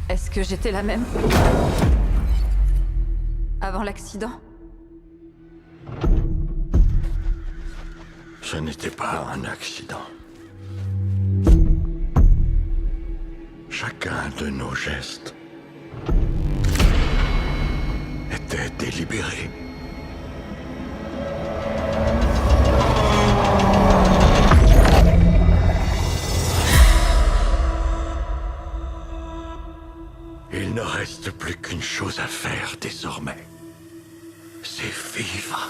Est-ce que j'étais la même avant l'accident? Ce n'était pas un accident. Chacun de nos gestes était délibéré. Il ne reste plus qu'une chose à faire désormais. C'est vivre.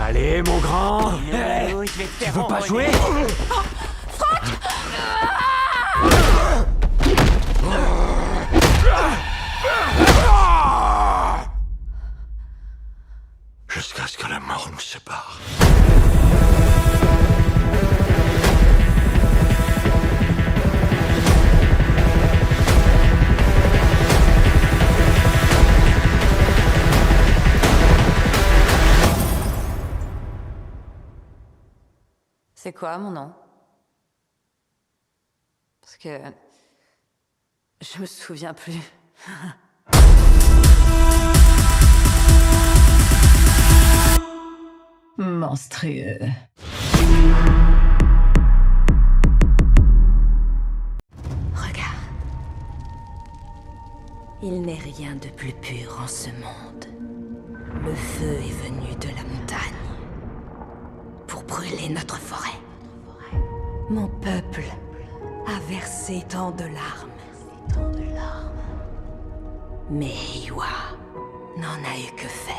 Allez, mon grand. Tu veux pas jouer? Jusqu'à ce que la mort nous sépare. C'est quoi mon nom? Parce que... je me souviens plus. Monstrueux. Regarde. Il n'est rien de plus pur en ce monde. Le feu est venu de la montagne pour brûler notre forêt. Mon peuple a versé tant de larmes. Mais Eywa n'en a eu que faire.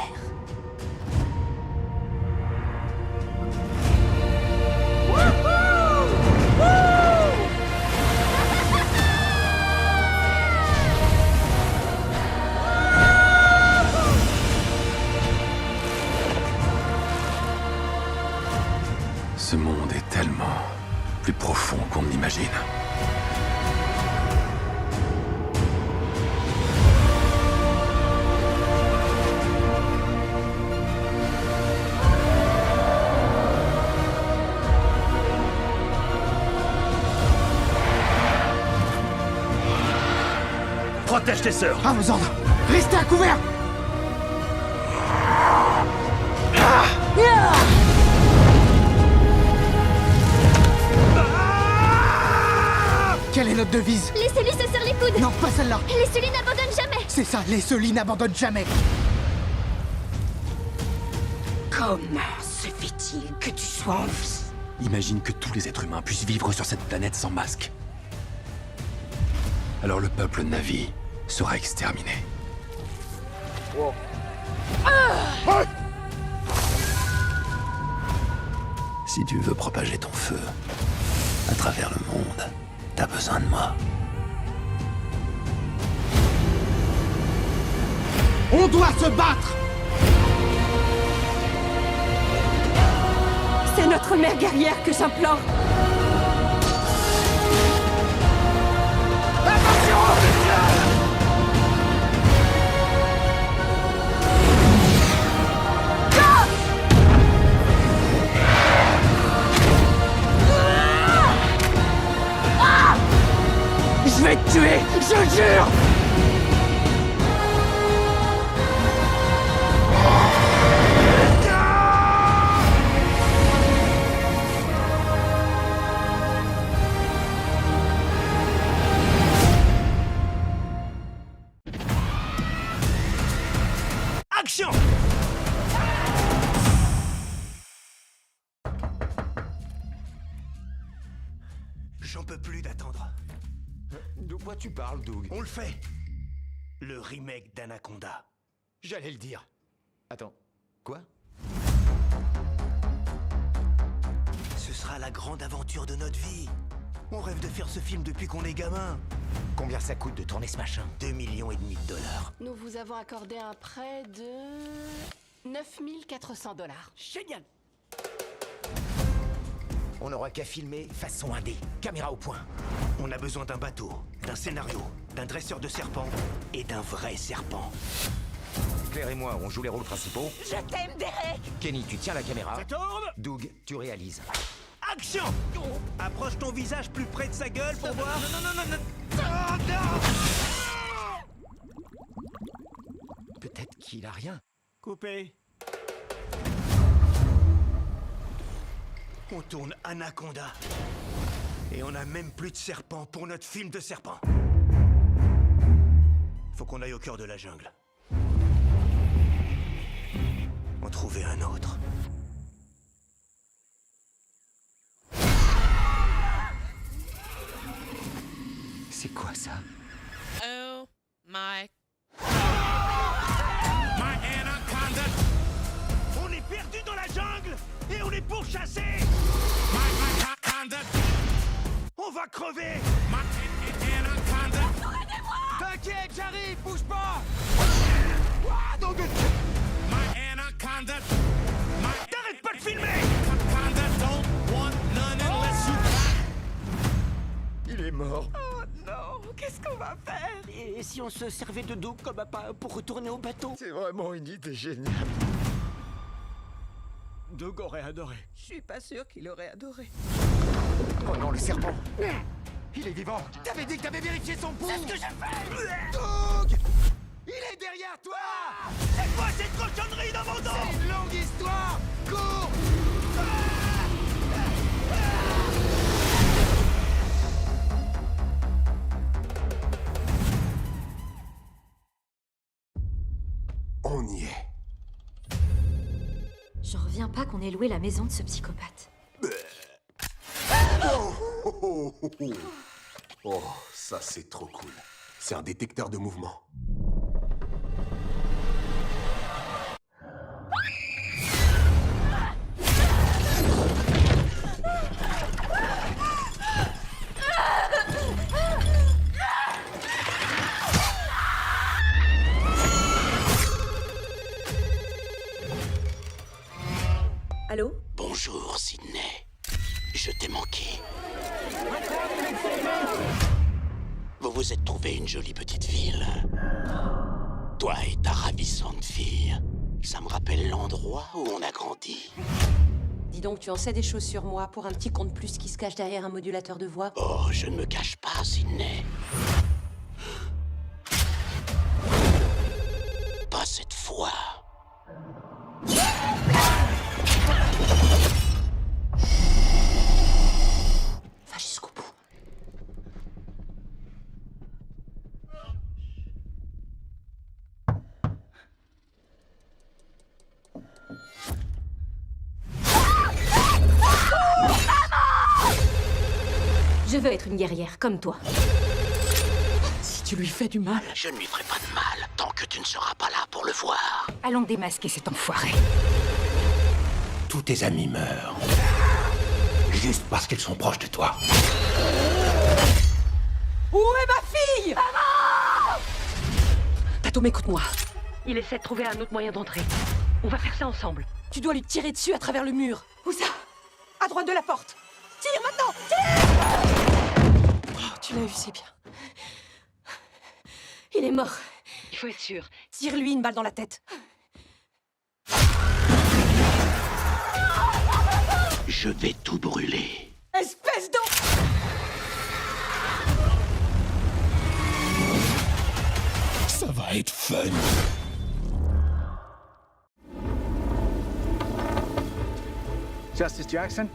Ce monde est tellement plus profond qu'on ne l'imagine. Protège tes sœurs. Amazon, restez à couvert. Quelle est notre devise? Laissez-lui se serrer les coudes. Non, pas celle-là. Laissez-lui n'abandonne jamais. C'est ça, les Sully n'abandonnent jamais. Comment se fait-il que tu sois en vie? Imagine que tous les êtres humains puissent vivre sur cette planète sans masque. Alors le peuple Na'vi sera exterminé. Si tu veux propager ton feu à travers le monde, t'as besoin de moi. On doit se battre. C'est notre mère guerrière que j'implore. Je vais te tuer, je jure. Action! J'en peux plus d'attendre. De quoi tu parles, Doug? On le fait. Le remake d'Anaconda. J'allais le dire. Attends, quoi? Ce sera la grande aventure de notre vie. On rêve de faire ce film depuis qu'on est gamin. Combien ça coûte de tourner ce machin? 2,5 millions de dollars. Nous vous avons accordé un prêt de 9 400 $. Génial! On n'aura qu'à filmer façon indé, caméra au point. On a besoin d'un bateau, d'un scénario, d'un dresseur de serpents et d'un vrai serpent. Claire et moi, on joue les rôles principaux. Je t'aime, Derek! Kenny, tu tiens la caméra. Ça tourne! Doug, tu réalises. Action! Approche ton visage plus près de sa gueule pour voir. Peut-être qu'il a rien. Coupé. On tourne Anaconda. Et on a même plus de serpents pour notre film de serpent. Faut qu'on aille au cœur de la jungle. En trouver un autre. C'est quoi ça? Oh my. On est perdu dans la jungle et on est pourchassé. On va crever. T'inquiète, j'arrive, bouge pas. T'arrêtes pas de filmer. Il est mort. Oh non, qu'est-ce qu'on va faire? Et si on se servait de Doug comme appât pour retourner au bateau? C'est vraiment une idée géniale. Doug aurait adoré. Je suis pas sûre qu'il aurait adoré. Oh non, le serpent. Il est vivant. T'avais dit que t'avais vérifié son pouls. C'est ce que j'ai fait. Doug! Il est derrière toi! C'est quoi cette cochonnerie dans mon dos? C'est une longue histoire! Cours! On y est. J'en reviens pas qu'on ait loué la maison de ce psychopathe. Oh, ça c'est trop cool. C'est un détecteur de mouvement. Allô? Bonjour, Sydney. Je t'ai manqué. Vous vous êtes trouvé une jolie petite ville. Toi et ta ravissante fille. Ça me rappelle l'endroit où on a grandi. Dis donc, tu en sais des choses sur moi pour un petit compte plus qui se cache derrière un modulateur de voix? Oh, je ne me cache pas, Sydney. Pas cette fois. Va jusqu'au bout. Je veux être une guerrière comme toi. Si tu lui fais du mal... Je ne lui ferai pas de mal tant que tu ne seras pas là pour le voir. Allons démasquer cet enfoiré. Tous tes amis meurent. Juste parce qu'ils sont proches de toi. Où est ma fille? Tatum, écoute-moi. Il essaie de trouver un autre moyen d'entrer. On va faire ça ensemble. Tu dois lui tirer dessus à travers le mur. Où ça? À droite de la porte. Tire maintenant! Tire! Oh, tu l'as eu, c'est bien. Il est mort. Il faut être sûr. Tire-lui une balle dans la tête. Je vais tout brûler. Espèce d'en... Ça va être fun. Justice Jackson?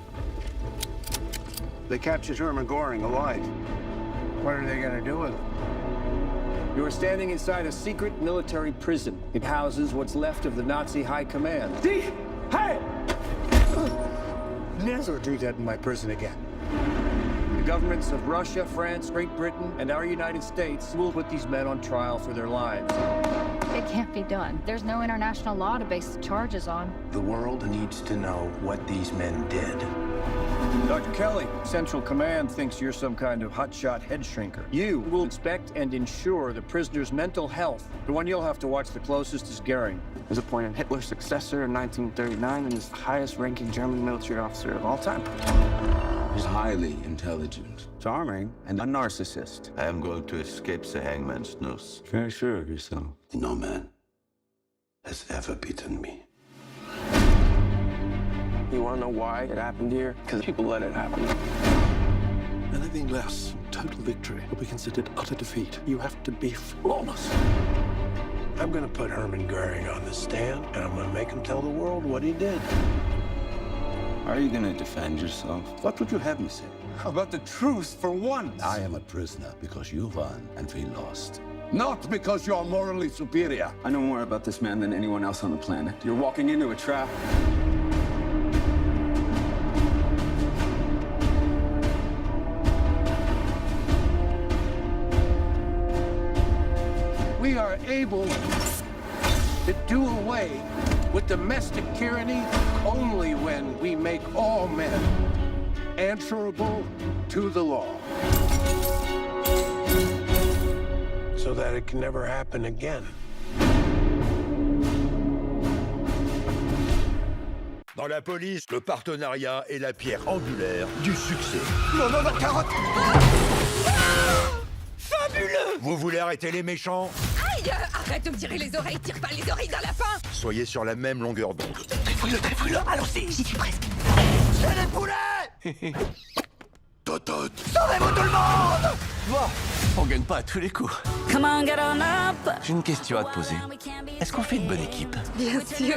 They captured Herman Goring alive. What are they gonna do with him? You are standing inside a secret military prison. It houses what's left of the Nazi high command. Hey! Never do that in my prison again. The governments of Russia, France, Great Britain, and our United States will put these men on trial for their lives. It can't be done. There's no international law to base the charges on. The world needs to know what these men did. Dr. Kelly, Central Command thinks you're some kind of hotshot head shrinker. You will inspect and ensure the prisoner's mental health. The one you'll have to watch the closest is Goering. He was appointed Hitler's successor in 1939 and is the highest-ranking German military officer of all time. He's highly intelligent, Charming, and a narcissist. I am going to escape the hangman's noose. very sure of yourself. No man has ever beaten me. You wanna know why it happened here? Because people let it happen. Anything less than total victory will be considered utter defeat. You have to be flawless. I'm gonna put Hermann Goering on the stand, and I'm gonna make him tell the world what he did. Are you gonna defend yourself? What would you have me say? How about the truth for once? I am a prisoner because you won and we lost. Not because you're morally superior. I know more about this man than anyone else on the planet. You're walking into a trap. We are able to do away with domestic tyranny only when we make all men answerable to the law. So that it can never happen again. Dans la police, le partenariat est la pierre angulaire du succès. Non, non, non, carotte! Fabuleux! Vous voulez arrêter les méchants? Aïe! Arrête de me tirer les oreilles, tire pas les oreilles d'un lapin! Soyez sur la même longueur d'onde. Très fouille-le, allons-y! J'y suis presque. C'est les poulets! Totot! Sauvez-vous tout le monde! Bon, on gagne pas à tous les coups. Come on, get on up. J'ai une question à te poser. Est-ce qu'on fait une bonne équipe? Bien sûr.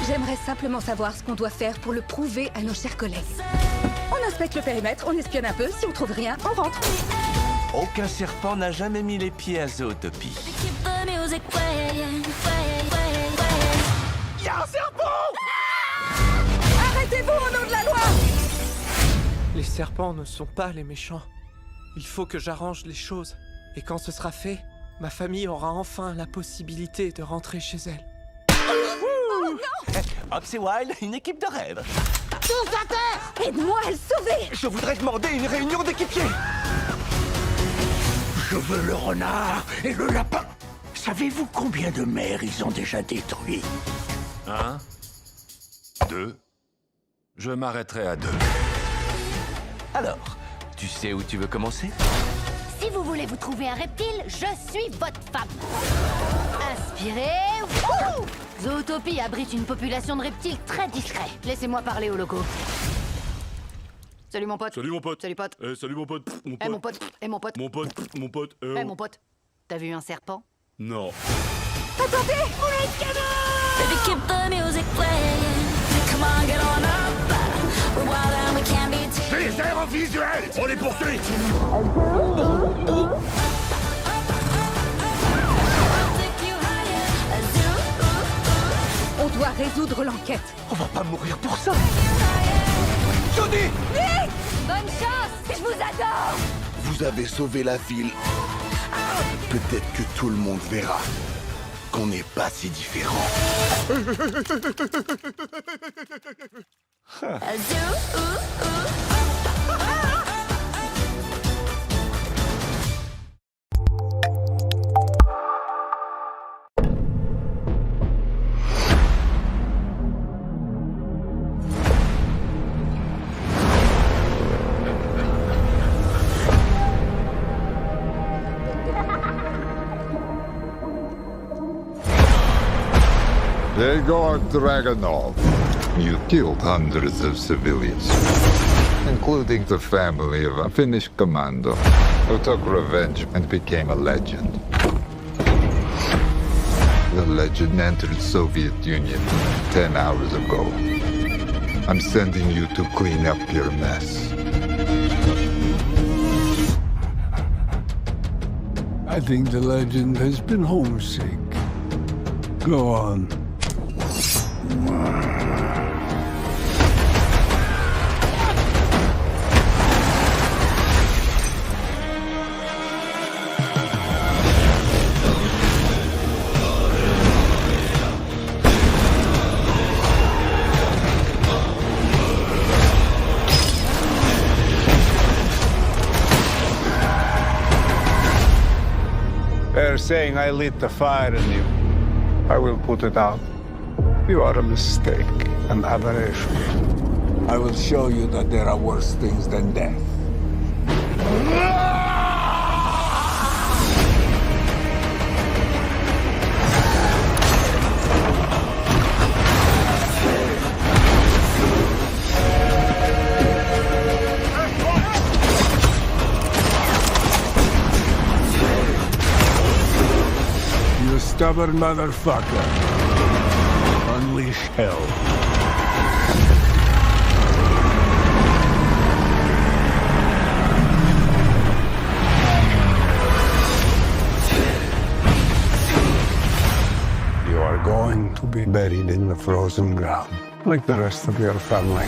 J'aimerais simplement savoir ce qu'on doit faire pour le prouver à nos chers collègues. On inspecte le périmètre, on espionne un peu, si on trouve rien, on rentre. Aucun serpent n'a jamais mis les pieds à Zootopie. Y'a un serpent! Arrêtez-vous au nom de la loi! Les serpents ne sont pas les méchants. Il faut que j'arrange les choses. Et quand ce sera fait, ma famille aura enfin la possibilité de rentrer chez elle. Oh non! Ops et Wild, une équipe de rêve. Tous à terre! Aide-moi à le sauver! Je voudrais demander une réunion d'équipiers! Je veux le renard et le lapin. Savez-vous combien de mers ils ont déjà détruits? 1, 2. Je m'arrêterai à 2. Alors, tu sais où tu veux commencer? Si vous voulez vous trouver un reptile, je suis votre femme. Inspirez. Wouh! Zootopie abrite une population de reptiles très discrets. Laissez-moi parler au loco. Salut mon pote. Salut mon pote. Salut pote. Salut mon pote. Eh mon pote. Eh mon pote. Mon pote. Mon pote. Eh mon pote. T'as vu un serpent? Non. Attendez! On a une canon! Baby, keep the music playing. Come on, get on up. We're wild and we can't be tamed. J'ai les airs en visuel! On les poursuit! On doit résoudre l'enquête. On va pas mourir pour ça! Jody! Nick! Bonne chance! Je vous adore! Vous avez sauvé la ville. Peut-être que tout le monde verra qu'on n'est pas si différents. Yegor Dragunov, you killed hundreds of civilians, including the family of a Finnish commando who took revenge and became a legend. The legend entered Soviet Union 10 hours ago. I'm sending you to clean up your mess. I think the legend has been homesick. Go on. saying I lit the fire in you. I will put it out. You are a mistake, an aberration. I will show you that there are worse things than death. You stubborn motherfucker. Unleash hell. You are going to be buried in the frozen ground, like the rest of your family.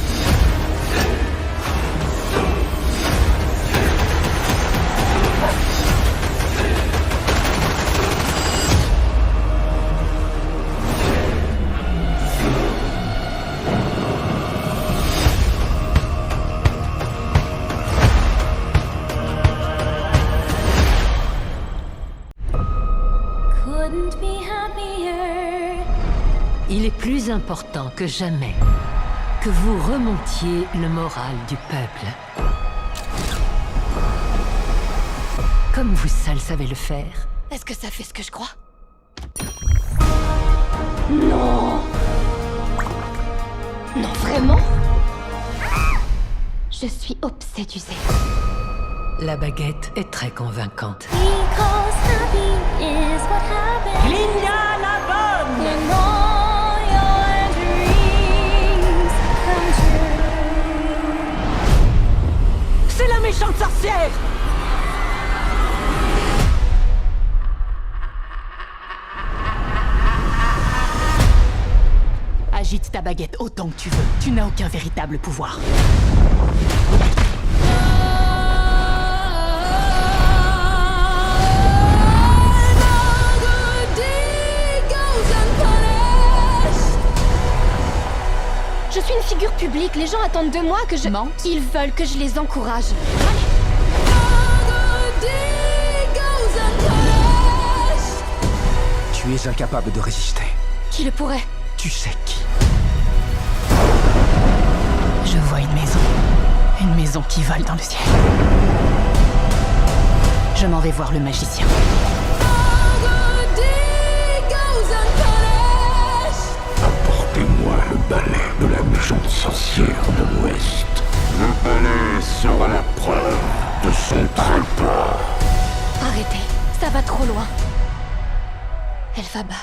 Il est plus important que jamais que vous remontiez le moral du peuple. Comme vous seul savez le faire. Est-ce que ça fait ce que je crois? Non! Non, vraiment? Je suis obsédusée. La baguette est très convaincante. Glinda la bonne! C'est la méchante sorcière! Agite ta baguette autant que tu veux. Tu n'as aucun véritable pouvoir. Je suis une figure publique, les gens attendent de moi que je... Mente. Ils veulent que je les encourage. Tu es incapable de résister. Qui le pourrait? Tu sais qui. Je vois une maison. Une maison qui vole dans le ciel. Je m'en vais voir le magicien. Apportez-moi le balai de la méchante sorcière de l'Ouest. Le balai sera la preuve de son trépas. Arrêtez, ça va trop loin. Elphaba,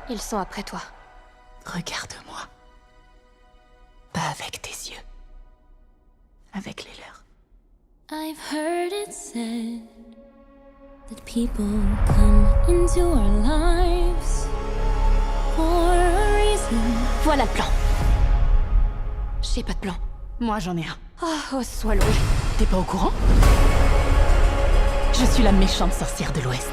ils sont après toi. Regarde-moi. Pas avec tes yeux. Avec les leurs. I've heard it said that people come into our lives for a reason. Voilà le plan. J'ai pas de plan. Moi j'en ai un. Oh, sois loué. T'es pas au courant? Je suis la méchante sorcière de l'Ouest.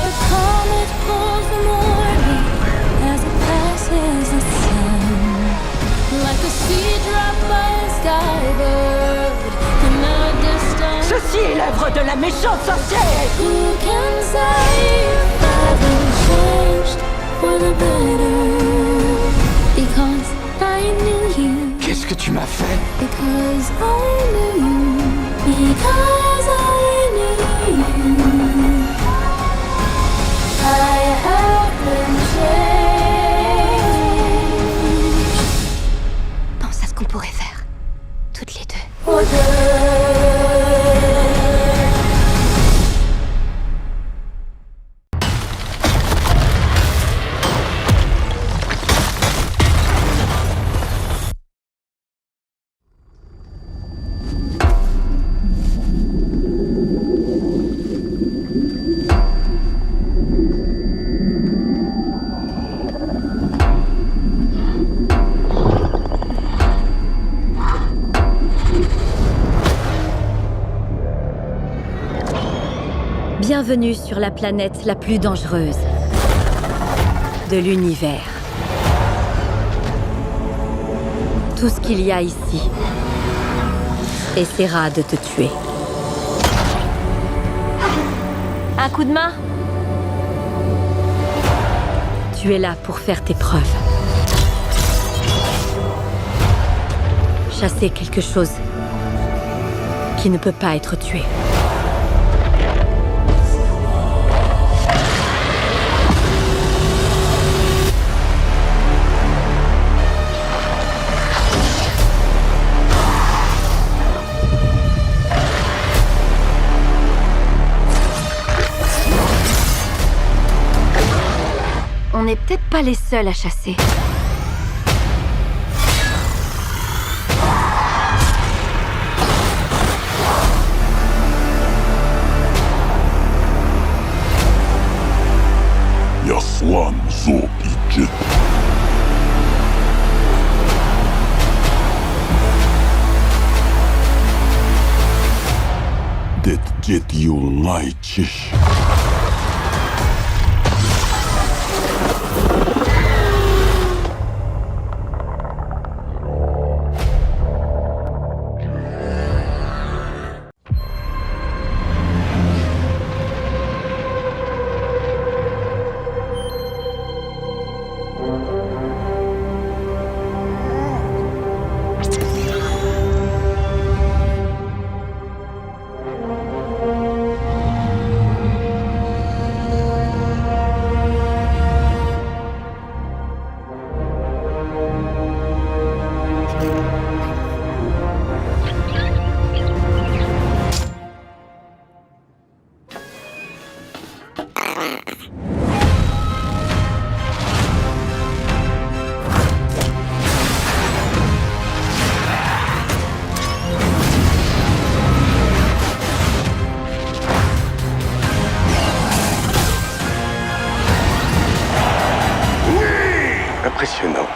The comet pulls from orbit as it passes the sun, like a seed dropped by a skybird in the distance. Ceci est l'œuvre de la méchante sorcière! Who can say if I've been changed for the better? Because I knew you. Qu'est-ce que tu m'as fait? Because I knew you. Because I knew you. I have been changed. Pense à ce qu'on pourrait faire. Toutes les deux. For good. Bienvenue sur la planète la plus dangereuse de l'univers. Tout ce qu'il y a ici essaiera de te tuer. Un coup de main? Tu es là pour faire tes preuves. Chasser quelque chose qui ne peut pas être tué. On n'est peut-être pas les seuls à chasser. Yaslan zo idzie. Det jet yul najciś. Impressionnant.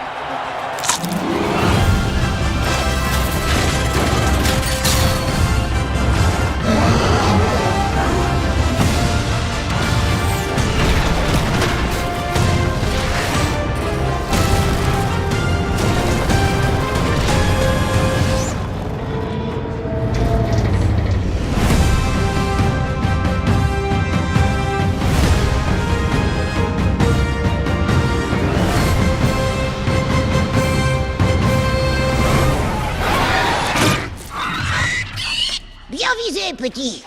Bien visé, petit.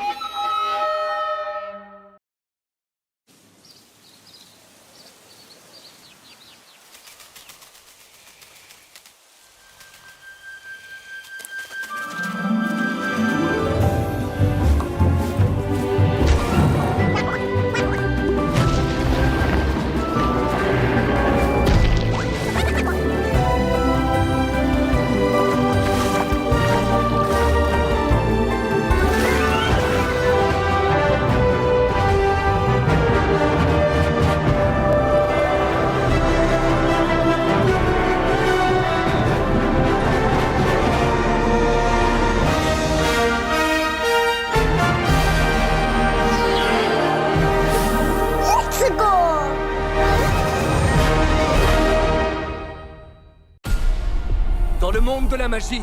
Dans le monde de la magie,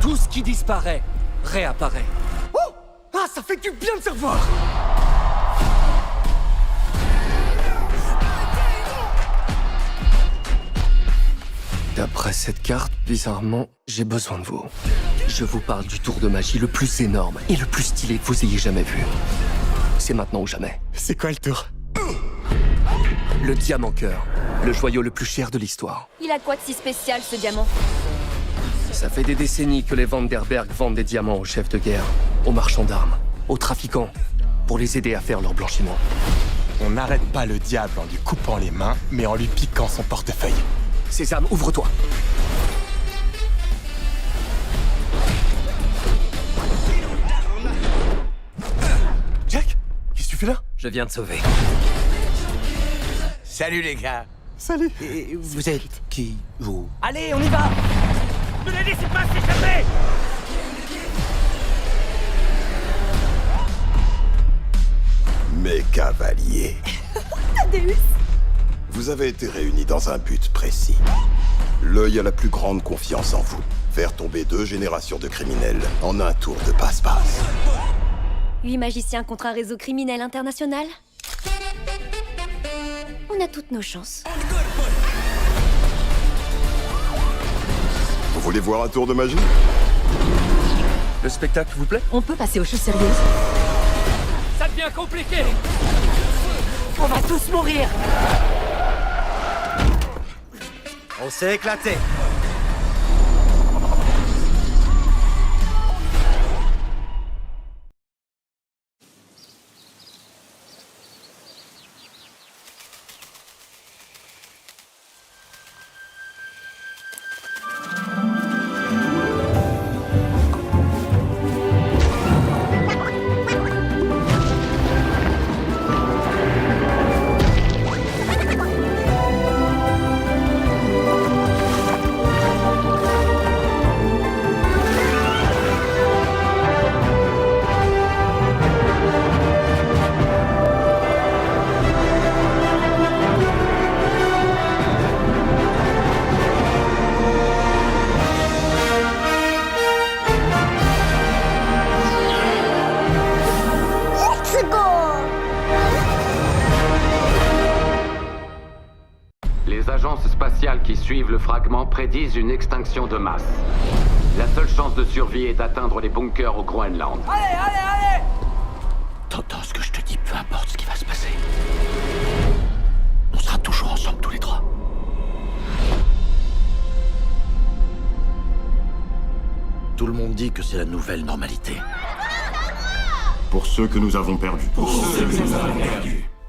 tout ce qui disparaît réapparaît. Oh! Ah, ça fait du bien de se revoir! D'après cette carte, bizarrement, j'ai besoin de vous. Je vous parle du tour de magie le plus énorme et le plus stylé que vous ayez jamais vu. C'est maintenant ou jamais. C'est quoi le tour? Le diamant cœur, le joyau le plus cher de l'histoire. Il a quoi de si spécial, ce diamant? Ça fait des décennies que les Vanderberg vendent des diamants aux chefs de guerre, aux marchands d'armes, aux trafiquants, pour les aider à faire leur blanchiment. On n'arrête pas le diable en lui coupant les mains, mais en lui piquant son portefeuille. Sésame, ouvre-toi. Jack, qu'est-ce que tu fais là? Je viens de sauver. Salut les gars. Salut. Et vous êtes qui, vous? Allez, on y va! Ne la laissez pas s'échapper! Mes cavaliers, Thaddeus! vous avez été réunis dans un but précis. L'œil a la plus grande confiance en vous. Faire tomber 2 générations de criminels en un tour de passe-passe. 8 magiciens contre un réseau criminel international? On a toutes nos chances. Vous voulez voir un tour de magie? Le spectacle vous plaît? On peut passer aux choses sérieuses? Ça devient compliqué. On va tous mourir. On s'est éclaté. Les agences spatiales qui suivent le fragment prédisent une extinction de masse. La seule chance de survie est d'atteindre les bunkers au Groenland. Allez! T'entends ce que je te dis, peu importe ce qui va se passer. On sera toujours ensemble tous les trois. Tout le monde dit que c'est la nouvelle normalité. Pour ceux que nous avons perdus.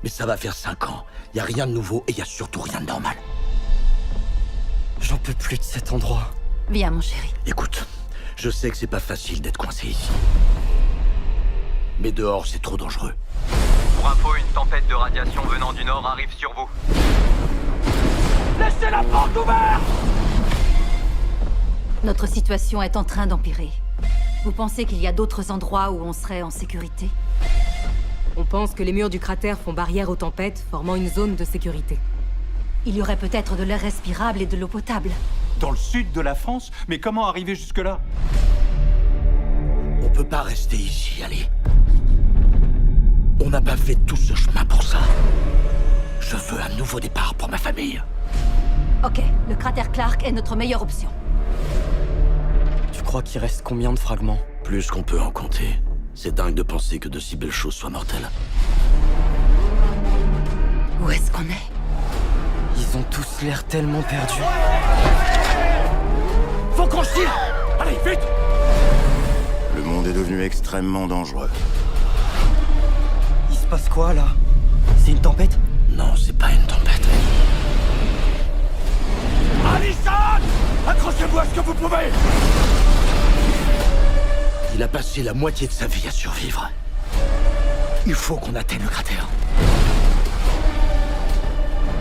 Mais ça va faire 5 ans. Y a rien de nouveau et y a surtout rien de normal. J'en peux plus de cet endroit. Viens, mon chéri. Écoute, je sais que c'est pas facile d'être coincé ici. Mais dehors, c'est trop dangereux. Pour info, une tempête de radiation venant du nord arrive sur vous. Laissez la porte ouverte! Notre situation est en train d'empirer. Vous pensez qu'il y a d'autres endroits où on serait en sécurité? On pense que les murs du cratère font barrière aux tempêtes, formant une zone de sécurité. Il y aurait peut-être de l'air respirable et de l'eau potable. Dans le sud de la France? Mais comment arriver jusque-là? On peut pas rester ici, allez. On n'a pas fait tout ce chemin pour ça. Je veux un nouveau départ pour ma famille. Ok, le cratère Clark est notre meilleure option. Tu crois qu'il reste combien de fragments? Plus qu'on peut en compter. C'est dingue de penser que de si belles choses soient mortelles. Où est-ce qu'on est? Ils ont tous l'air tellement perdus. Faut qu'on se tire! Allez, vite! Le monde est devenu extrêmement dangereux. Il se passe quoi, là? C'est une tempête? Non, c'est pas une tempête. Allison! Accrochez-vous à ce que vous pouvez! Il a passé la moitié de sa vie à survivre. Il faut qu'on atteigne le cratère.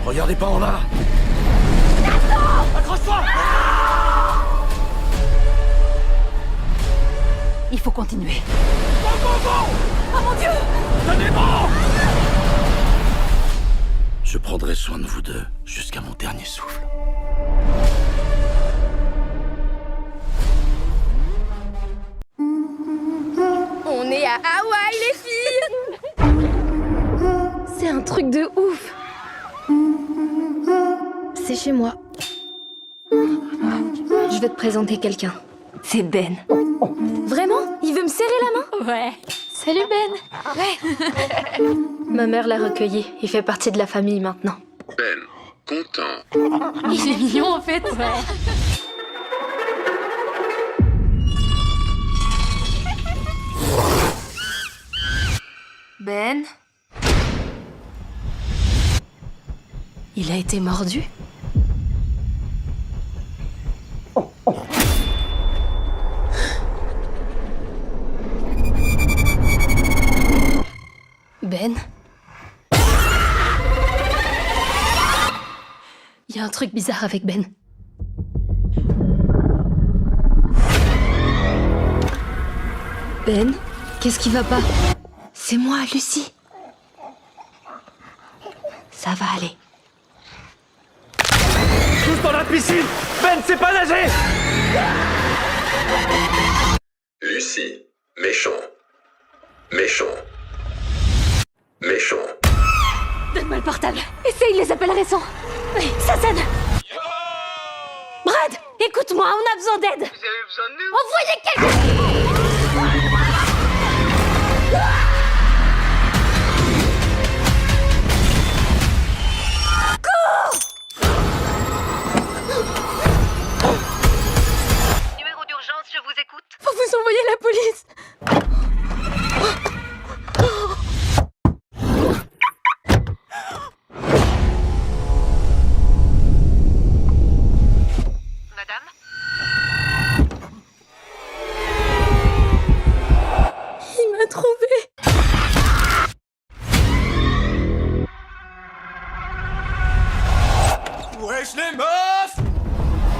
Regardez pas en bas! Accroche-toi! Il faut continuer. Go! Oh mon Dieu! Tenez bon! Je prendrai soin de vous deux jusqu'à mon dernier souffle. On est à Hawaï, les filles! C'est un truc de ouf! C'est chez moi. Je vais te présenter quelqu'un. C'est Ben. Vraiment? Il veut me serrer la main? Ouais. Salut Ben! Ouais! Ma mère l'a recueilli. Il fait partie de la famille maintenant. Ben, content. Il est mignon en fait. Ouais. Ben? Il a été mordu? Ben? Il y a un truc bizarre avec Ben. Ben? Qu'est-ce qui va pas? C'est moi, Lucie. Ça va aller. Tous dans la piscine! Ben, c'est pas nager! Lucie, méchant. Méchant. portable. Essaye les appels récents. Oui, ça sonne. Brad, écoute-moi, on a besoin d'aide. Vous avez besoin de nous? Envoyez quelqu'un. Numéro d'urgence, je vous écoute. Faut vous envoyer la police. Il m'a trouvé. Wesh les meufs!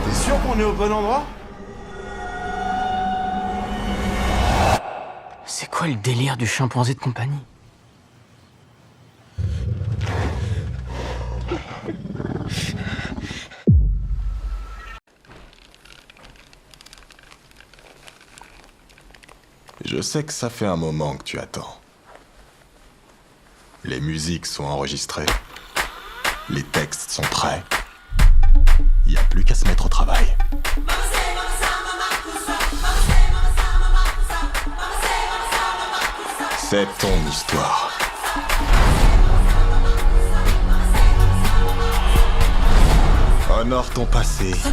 T'es sûr qu'on est au bon endroit? C'est quoi le délire du chimpanzé de compagnie? Je sais que ça fait un moment que tu attends. Les musiques sont enregistrées. Les textes sont prêts. Il n'y a plus qu'à se mettre au travail. C'est ton histoire. Honore ton passé et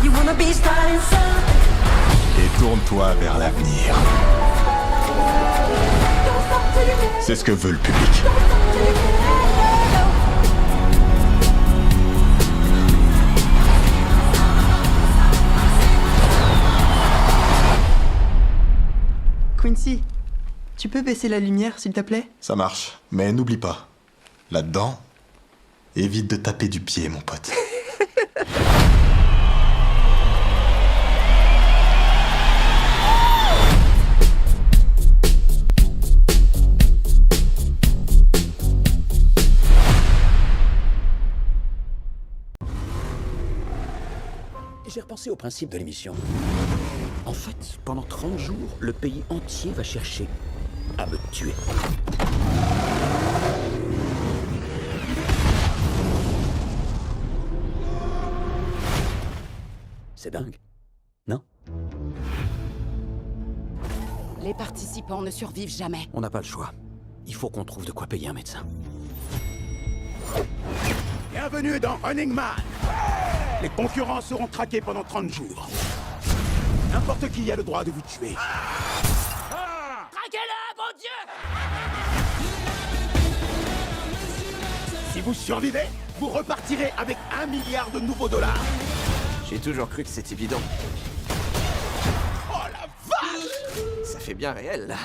tourne-toi vers l'avenir. C'est ce que veut le public. Quincy, tu peux baisser la lumière, s'il te plaît? Ça marche, mais n'oublie pas, là-dedans, évite de taper du pied, mon pote. J'ai repensé au principe de l'émission. En fait, pendant 30 jours, le pays entier va chercher à me tuer. C'est dingue, non? Les participants ne survivent jamais. On n'a pas le choix. Il faut qu'on trouve de quoi payer un médecin. Bienvenue dans Running Man. Les concurrents seront traqués pendant 30 jours. N'importe qui a le droit de vous tuer. Traquez-le, bon Dieu! Si vous survivez, vous repartirez avec 1 milliard de nouveaux dollars. J'ai toujours cru que c'était évident. Oh la vache! Ça fait bien réel, là.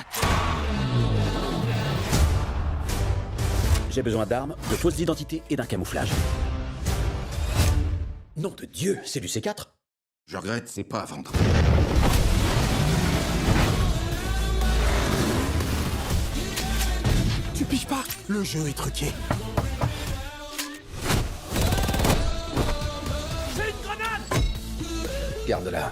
J'ai besoin d'armes, de fausses identités et d'un camouflage. Nom de Dieu, c'est du C4? Je regrette, c'est pas à vendre. Tu piges pas? Le jeu est truqué. J'ai une grenade! Garde-la.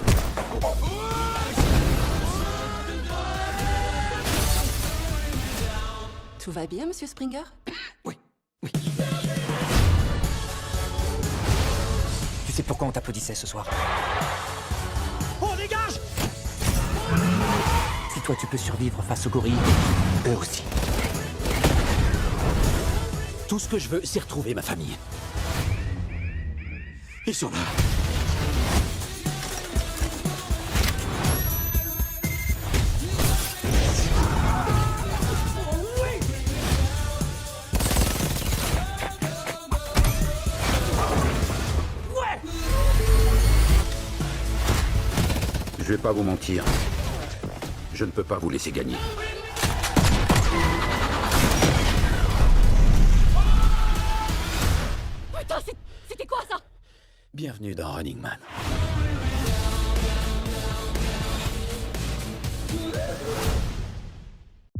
Tout va bien, monsieur Springer? Tu sais pourquoi on t'applaudissait ce soir? On dégage! Si toi tu peux survivre face aux gorilles, eux aussi. Tout ce que je veux, c'est retrouver ma famille. Ils sont là. Je vais pas vous mentir. Je ne peux pas vous laisser gagner. Putain, c'était quoi ça? Bienvenue dans Running Man.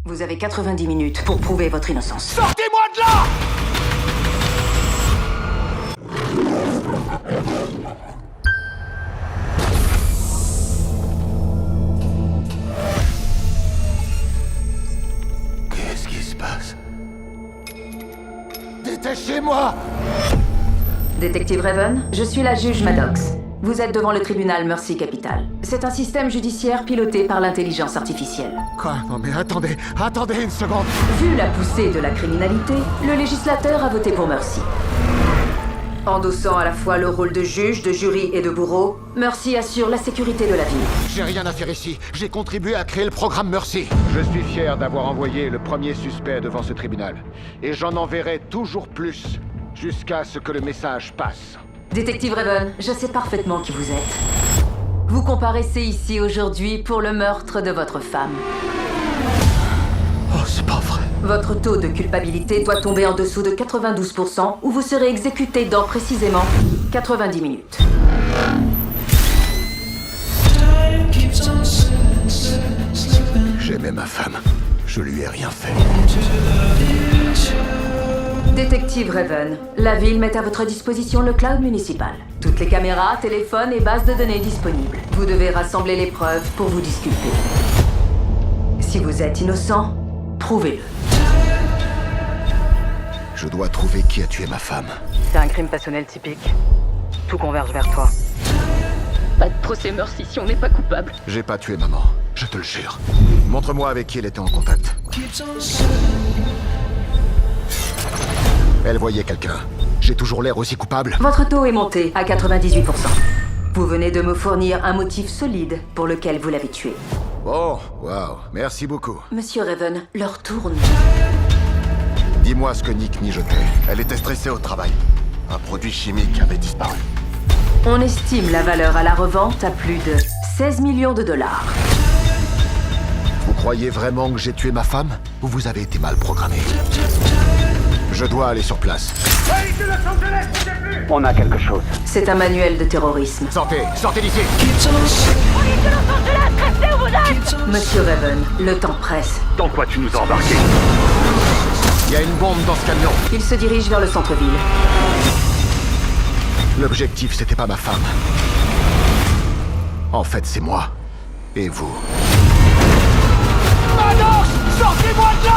Vous avez 90 minutes pour prouver votre innocence. Sortez-moi de là! Qu'est-ce qui se passe? Des J'étais chez moi! Détective Raven, je suis la juge Maddox. Vous êtes devant le tribunal Mercy Capital. C'est un système judiciaire piloté par l'intelligence artificielle. Quoi? Non mais attendez une seconde! Vu la poussée de la criminalité, le législateur a voté pour Mercy. Endossant à la fois le rôle de juge, de jury et de bourreau, Mercy assure la sécurité de la ville. J'ai rien à faire ici. J'ai contribué à créer le programme Mercy. Je suis fier d'avoir envoyé le premier suspect devant ce tribunal. Et j'en enverrai toujours plus, jusqu'à ce que le message passe. Détective Raven, je sais parfaitement qui vous êtes. Vous comparaissez ici aujourd'hui pour le meurtre de votre femme. Oh, c'est pas vrai. Votre taux de culpabilité doit tomber en dessous de 92% ou vous serez exécuté dans précisément 90 minutes. J'aimais ma femme. Je lui ai rien fait. Détective Raven, la ville met à votre disposition le cloud municipal. Toutes les caméras, téléphones et bases de données disponibles. Vous devez rassembler les preuves pour vous disculper. Si vous êtes innocent, prouvez-le. Je dois trouver qui a tué ma femme. C'est un crime passionnel typique. Tout converge vers toi. Pas de procès Mercy si on n'est pas coupable. J'ai pas tué maman, je te le jure. Montre-moi avec qui elle était en contact. Elle voyait quelqu'un. J'ai toujours l'air aussi coupable. Votre taux est monté à 98%. Vous venez de me fournir un motif solide pour lequel vous l'avez tué. Oh, waouh, merci beaucoup. Monsieur Raven, l'heure tourne. Dis-moi ce que Nick mijotait. Elle était stressée au travail. Un produit chimique avait disparu. On estime la valeur à la revente à plus de 16 millions de dollars. Vous croyez vraiment que j'ai tué ma femme? Ou vous avez été mal programmé? Je dois aller sur place. On a quelque chose. C'est un manuel de terrorisme. Sortez d'ici! Monsieur Raven, le temps presse. Dans quoi tu nous as embarqués? Il y a une bombe dans ce camion. Il se dirige vers le centre-ville. L'objectif, c'était pas ma femme. En fait, c'est moi. Et vous. Maddox, sortez-moi de là!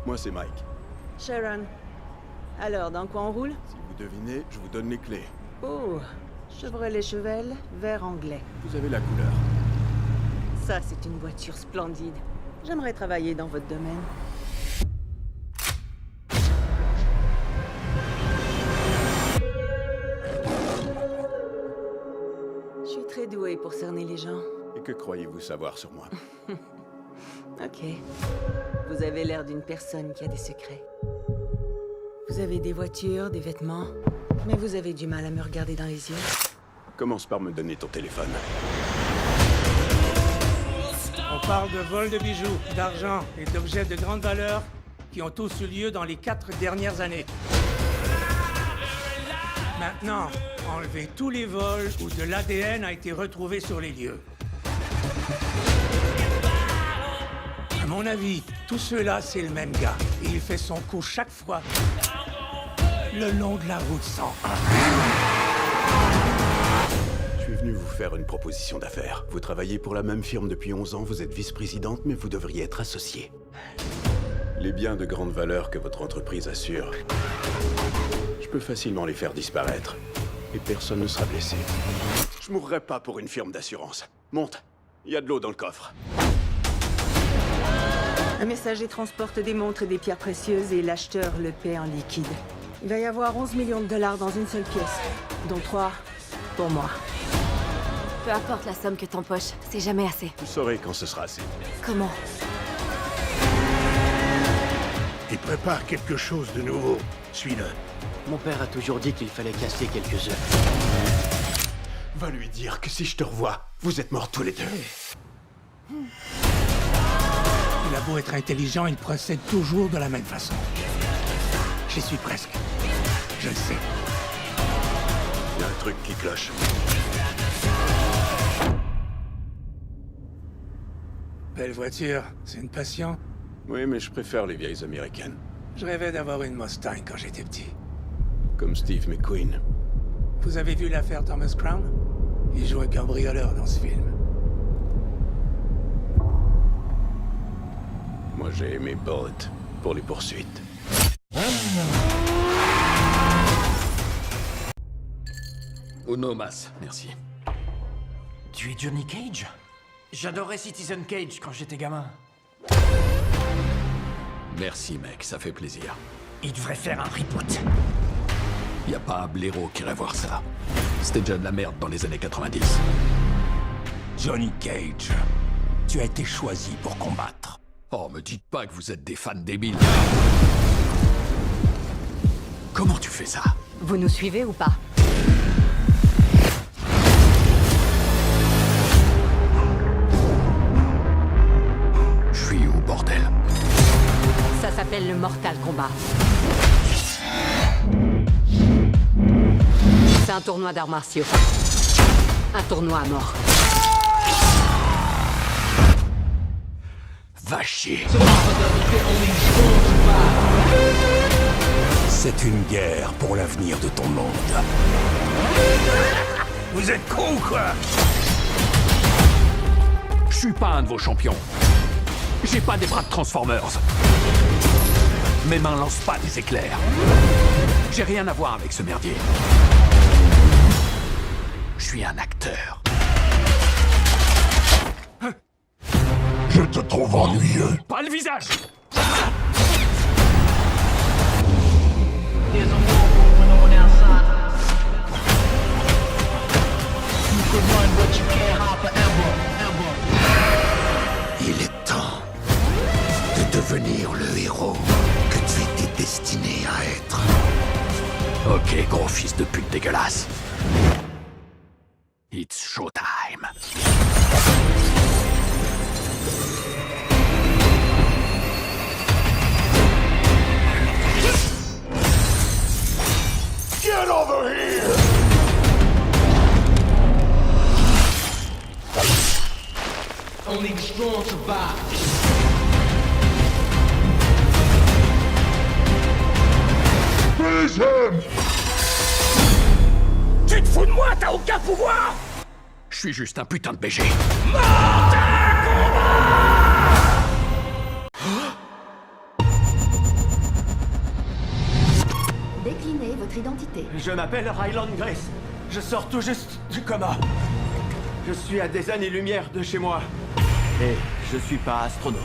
Moi, c'est Mike. Sharon. Alors, dans quoi on roule? Si vous devinez, je vous donne les clés. Oh, Chevrolet Chevelle, vert anglais. Vous avez la couleur. Ça, c'est une voiture splendide. J'aimerais travailler dans votre domaine. Je suis très douée pour cerner les gens. Et que croyez-vous savoir sur moi? Ok. Vous avez l'air d'une personne qui a des secrets. Vous avez des voitures, des vêtements, mais vous avez du mal à me regarder dans les yeux. Commence par me donner ton téléphone. On parle de vol de bijoux, d'argent et d'objets de grande valeur qui ont tous eu lieu dans les 4 dernières années. Maintenant, enlevez tous les vols où de l'ADN a été retrouvé sur les lieux. À mon avis, tout ceux-là, c'est le même gars. Et il fait son coup chaque fois le long de la route 101. Je suis venu vous faire une proposition d'affaires. Vous travaillez pour la même firme depuis 11 ans, vous êtes vice-présidente, mais vous devriez être associée. Les biens de grande valeur que votre entreprise assure, je peux facilement les faire disparaître. Et personne ne sera blessé. Je mourrai pas pour une firme d'assurance. Monte, il y a de l'eau dans le coffre. Un messager transporte des montres et des pierres précieuses et l'acheteur le paie en liquide. Il va y avoir 11 millions de dollars dans une seule pièce, dont 3 pour moi. Peu importe la somme que t'empoches, c'est jamais assez. Vous saurez quand ce sera assez. Comment? Il prépare quelque chose de nouveau. Suis-le. Mon père a toujours dit qu'il fallait casser quelques œufs. Va lui dire que si je te revois, vous êtes morts tous les deux. Il a beau être intelligent, il procède toujours de la même façon. J'y suis presque. Je le sais. Il y a un truc qui cloche. Belle voiture, c'est une passion. Oui, mais je préfère les vieilles américaines. Je rêvais d'avoir une Mustang quand j'étais petit. comme Steve McQueen. Vous avez vu l'affaire Thomas Crown? Il joue un cambrioleur dans ce film. Moi, j'ai aimé Bullet pour les poursuites. Uno mas, merci. Tu es Johnny Cage? J'adorais Citizen Cage quand j'étais gamin. Merci, mec, ça fait plaisir. Il devrait faire un reboot. Y a pas un blaireau qui irait voir ça. C'était déjà de la merde dans les années 90. Johnny Cage, tu as été choisi pour combattre. Oh, me dites pas que vous êtes des fans débiles. Comment tu fais ça? Vous nous suivez ou pas? Je suis où, bordel? Ça s'appelle le Mortal Kombat. C'est un tournoi d'arts martiaux. Un tournoi à mort. Va chier. C'est une guerre pour l'avenir de ton monde. Vous êtes con ou quoi? Je suis pas un de vos champions. J'ai pas des bras de Transformers. Mes mains lancent pas des éclairs. J'ai rien à voir avec ce merdier. Je suis un acteur. Je te trouve ennuyeux. Pas le visage! Il est temps de devenir le héros que tu étais destiné à être. Ok, gros fils de pute dégueulasse. It's showtime. Get over here! Only the strong survive. Freeze him! Tu te fous de moi? T'as aucun pouvoir! Je suis juste un putain de BG. Déclinez votre identité. Je m'appelle Ryland Grace. Je sors tout juste du coma. Je suis à des années-lumière de chez moi. Et je suis pas astronaute.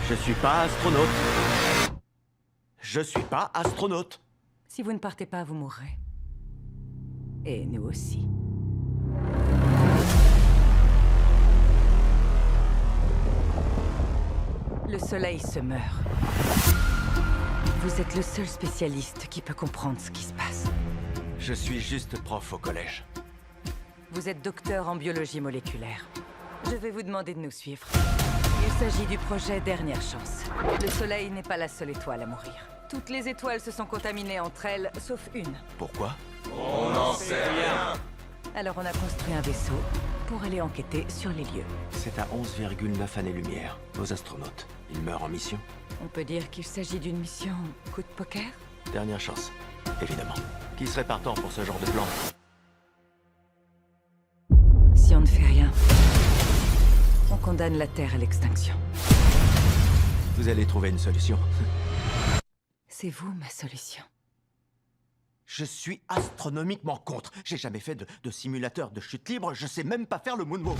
Je suis pas astronaute. Je suis pas astronaute. Si vous ne partez pas, vous mourrez. Et nous aussi. Le soleil se meurt. Vous êtes le seul spécialiste qui peut comprendre ce qui se passe. Je suis juste prof au collège. Vous êtes docteur en biologie moléculaire. Je vais vous demander de nous suivre. Il s'agit du projet Dernière Chance. Le soleil n'est pas la seule étoile à mourir. Toutes les étoiles se sont contaminées entre elles, sauf une. Pourquoi? On n'en sait rien. Alors on a construit un vaisseau pour aller enquêter sur les lieux. C'est à 11,9 années-lumière. Vos astronautes, ils meurent en mission? On peut dire qu'il s'agit d'une mission coup de poker? Dernière chance, évidemment. Qui serait partant pour ce genre de plan? Si on ne fait rien, on condamne la Terre à l'extinction. Vous allez trouver une solution. C'est vous, ma solution. Je suis astronomiquement contre. J'ai jamais fait de simulateur de chute libre. Je sais même pas faire le moonwalk.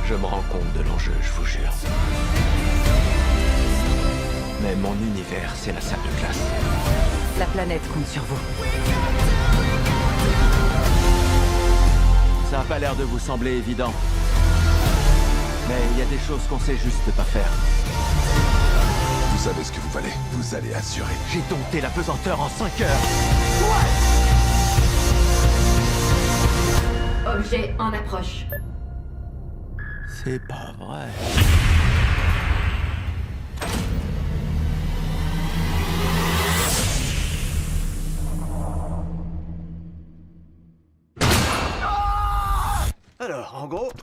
Je me rends compte de l'enjeu, je vous jure. Mais mon univers, c'est la salle de classe. La planète compte sur vous. Ça a pas l'air de vous sembler évident. Mais il y a des choses qu'on sait juste pas faire. Vous savez ce que vous valez. Vous allez assurer. J'ai dompté la pesanteur en 5 heures. Objet en approche. C'est pas vrai.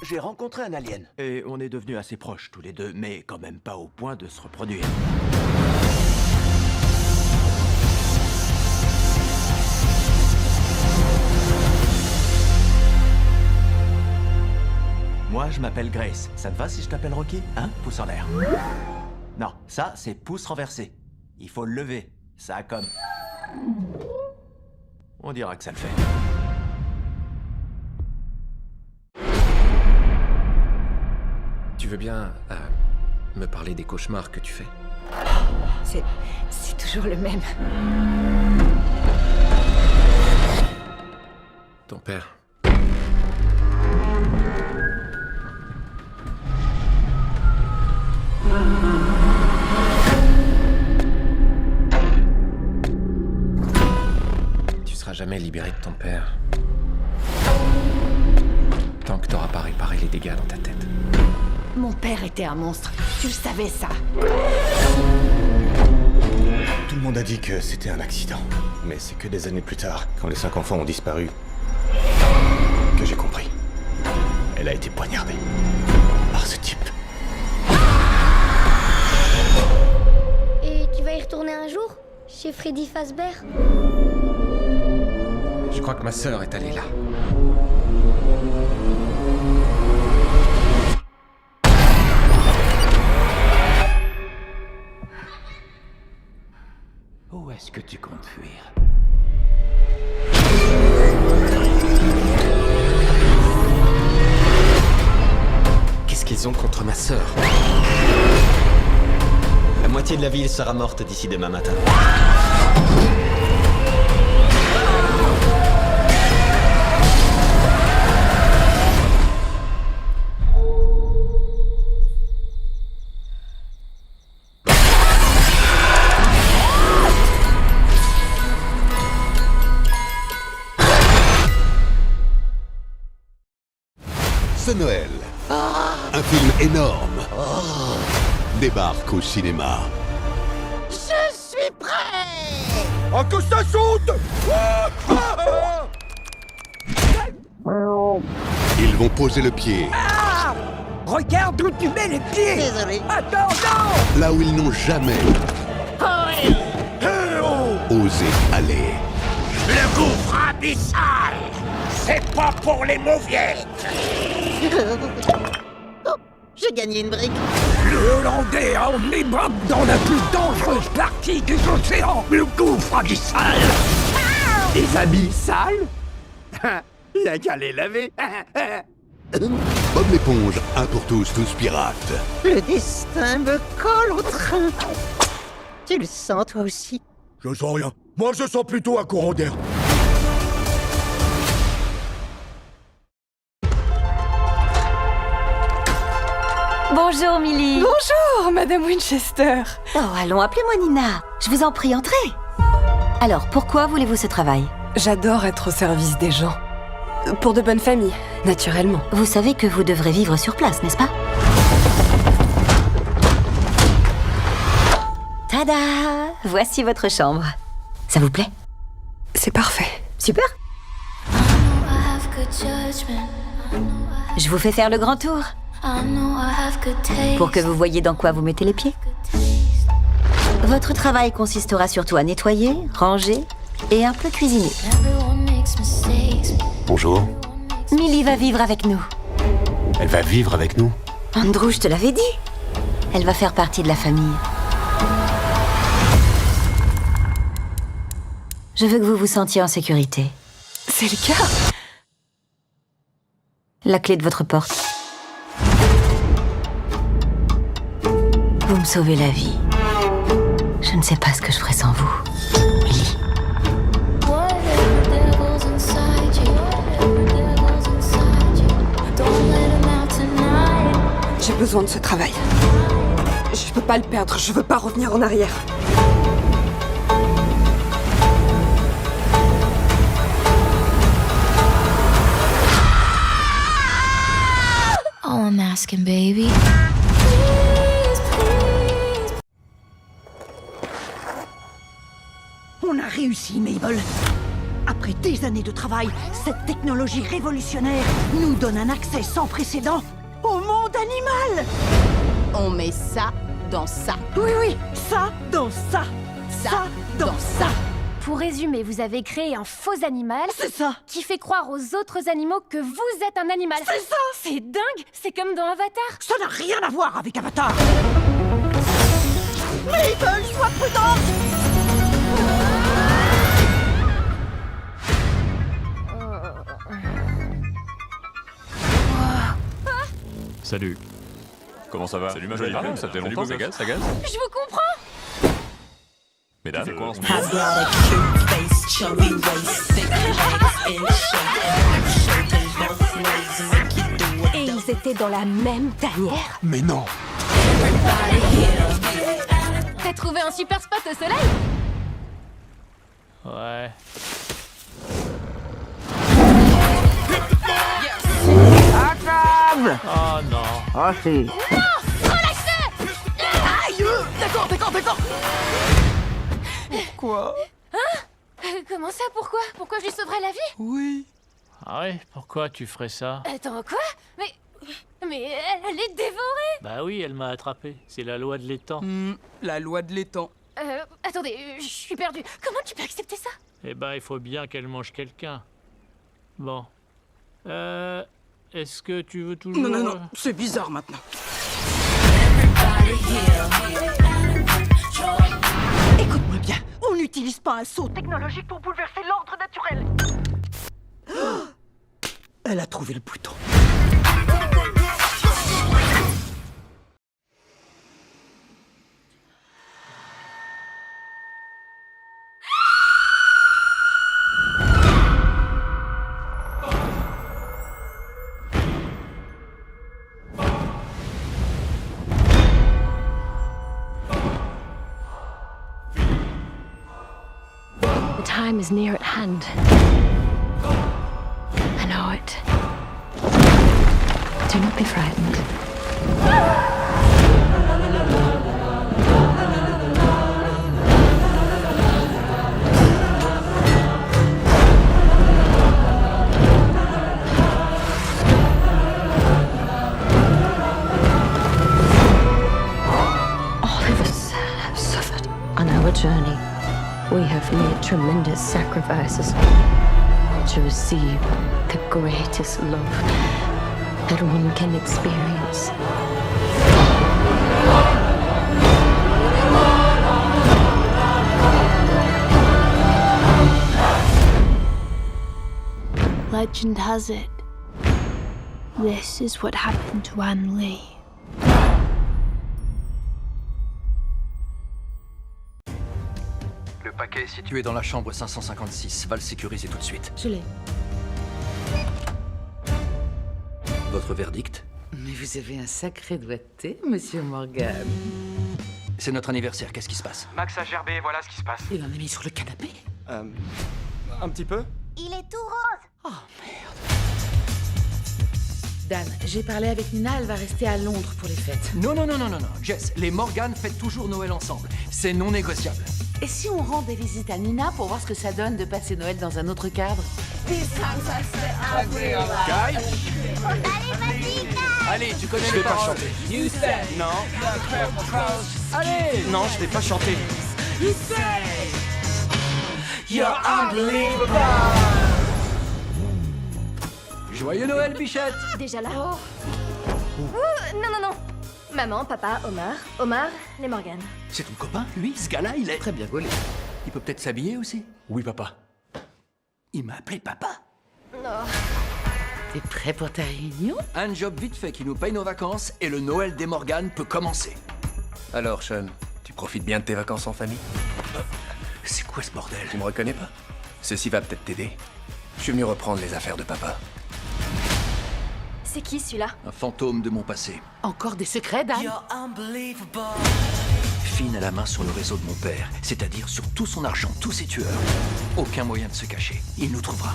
J'ai rencontré un alien. Et on est devenus assez proches tous les deux, mais quand même pas au point de se reproduire. Moi, je m'appelle Grace. Ça te va si je t'appelle Rocky? Hein? Pouce en l'air. Non, ça, c'est pouce renversé. Il faut le lever. Ça comme... On dira que ça le fait. Tu veux bien me parler des cauchemars que tu fais? C'est toujours le même. Ton père. Tu seras jamais libéré de ton père. Tant que t'auras pas réparé les dégâts dans ta tête. Mon père était un monstre. Tu le savais, ça. Tout le monde a dit que c'était un accident. Mais c'est que des années plus tard, quand les 5 enfants ont disparu, que j'ai compris. Elle a été poignardée. Par ce type. Et tu vas y retourner un jour? Chez Freddy Fazbear? Je crois que ma sœur est allée là. Où est-ce que tu comptes fuir? Qu'est-ce qu'ils ont contre ma sœur? La moitié de la ville sera morte d'ici demain matin. Ce Noël, un film énorme débarque au cinéma. Je suis prêt! Oh, que ça saute! Ils vont poser le pied. Ah! Regarde où tu mets les pieds! Désolé. Attends, non! Là où ils n'ont jamais osé aller. Le gouffre abyssal! C'est pas pour les mauviettes! Oh, j'ai gagné une brique. Le Hollandais a emmené Bob dans la plus dangereuse partie des océans, le gouffre abyssal! Des habits sales? Y'a qu'à les laver! Bob l'éponge, un pour tous, tous pirates. Le destin me colle au train. Tu le sens, toi aussi? Je sens rien. Moi, je sens plutôt un courant d'air. Bonjour, Millie. Bonjour, Madame Winchester. Oh, allons, appelez-moi Nina. Je vous en prie, entrez. Alors, pourquoi voulez-vous ce travail? J'adore être au service des gens. Pour de bonnes familles, naturellement. Vous savez que vous devrez vivre sur place, n'est-ce pas? Tada! Voici votre chambre. Ça vous plaît? C'est parfait. Super. Je vous fais faire le grand tour. Pour que vous voyiez dans quoi vous mettez les pieds. Votre travail consistera surtout à nettoyer, ranger et un peu cuisiner. Bonjour. Millie va vivre avec nous. Elle va vivre avec nous? Andrew, je te l'avais dit. Elle va faire partie de la famille. Je veux que vous vous sentiez en sécurité. C'est le cas. La clé de votre porte. Vous me sauvez la vie. Je ne sais pas ce que je ferais sans vous. Millie. J'ai besoin de ce travail. Je peux pas le perdre, je veux pas revenir en arrière. All I'm asking, baby. On a réussi, Mabel. Après des années de travail, cette technologie révolutionnaire nous donne un accès sans précédent au monde animal. On met ça dans ça. Oui, ça dans ça. Ça dans ça. Pour résumer, vous avez créé un faux animal. C'est ça. Qui fait croire aux autres animaux que vous êtes un animal. C'est ça. C'est dingue. C'est comme dans Avatar. Ça n'a rien à voir avec Avatar. Mabel, sois prudente. Salut. Comment ça va? Salut ma jolie femme, ça fait longtemps, ça gaze, ça gaze. Je vous comprends. Mesdames, c'est quoi en ce moment? Et ils étaient dans la même tanière. Mais non. T'as trouvé un super spot au soleil? Ouais. À table. Oh non. Ah si. Non! Relâche-le! Aïe! D'accord. Quoi? Hein? Comment ça? Pourquoi? Pourquoi je lui sauverais la vie? Oui. Ah ouais, pourquoi tu ferais ça? Attends, quoi? Mais elle est dévorée! Bah oui, elle m'a attrapé. C'est la loi de l'étang. La loi de l'étang. Attendez, je suis perdue. Comment tu peux accepter ça? Eh ben, il faut bien qu'elle mange quelqu'un. Bon. Est-ce que tu veux toujours... Non, c'est bizarre maintenant. Écoute-moi bien, on n'utilise pas un saut technologique pour bouleverser l'ordre naturel. Elle a trouvé le bouton. The time is near at hand. I know it. Do not be frightened. All of us have suffered on our journey. We have made tremendous sacrifices to receive the greatest love that one can experience. Legend has it, this is what happened to Anne Lee. Le paquet est situé dans la chambre 556. Va le sécuriser tout de suite. Je l'ai. Votre verdict? Mais vous avez un sacré doigté, monsieur Morgan. C'est notre anniversaire, qu'est-ce qui se passe? Max a gerbé, voilà ce qui se passe. Il en a mis sur le canapé. Un petit peu? Il est tout rose. Oh merde. Dan, j'ai parlé avec Nina, elle va rester à Londres pour les fêtes. Non, Jess, les Morgan fêtent toujours Noël ensemble. C'est non négociable. Et si on rend des visites à Nina pour voir ce que ça donne de passer Noël dans un autre cadre? Guy? Allez, tu connais les paroles. Non. Allez. Non, je l'ai pas chanté. You're unbelievable. Joyeux Noël, Bichette. Déjà là? Non. Maman, papa, Omar, les Morgan. C'est ton copain, lui? Ce gars-là, il est... Très bien gaulé. Il peut peut-être s'habiller aussi? Oui, papa. Il m'a appelé papa. Non. T'es prêt pour ta réunion? Un job vite fait qui nous paye nos vacances et le Noël des Morgan peut commencer. Alors, Sean, tu profites bien de tes vacances en famille? C'est quoi ce bordel? Tu me reconnais pas? Ceci va peut-être t'aider. Je suis venu reprendre les affaires de papa. C'est qui celui-là? Un fantôme de mon passé. Encore des secrets, Dan? Finn a la main sur le réseau de mon père, c'est-à-dire sur tout son argent, tous ses tueurs. Aucun moyen de se cacher. Il nous trouvera.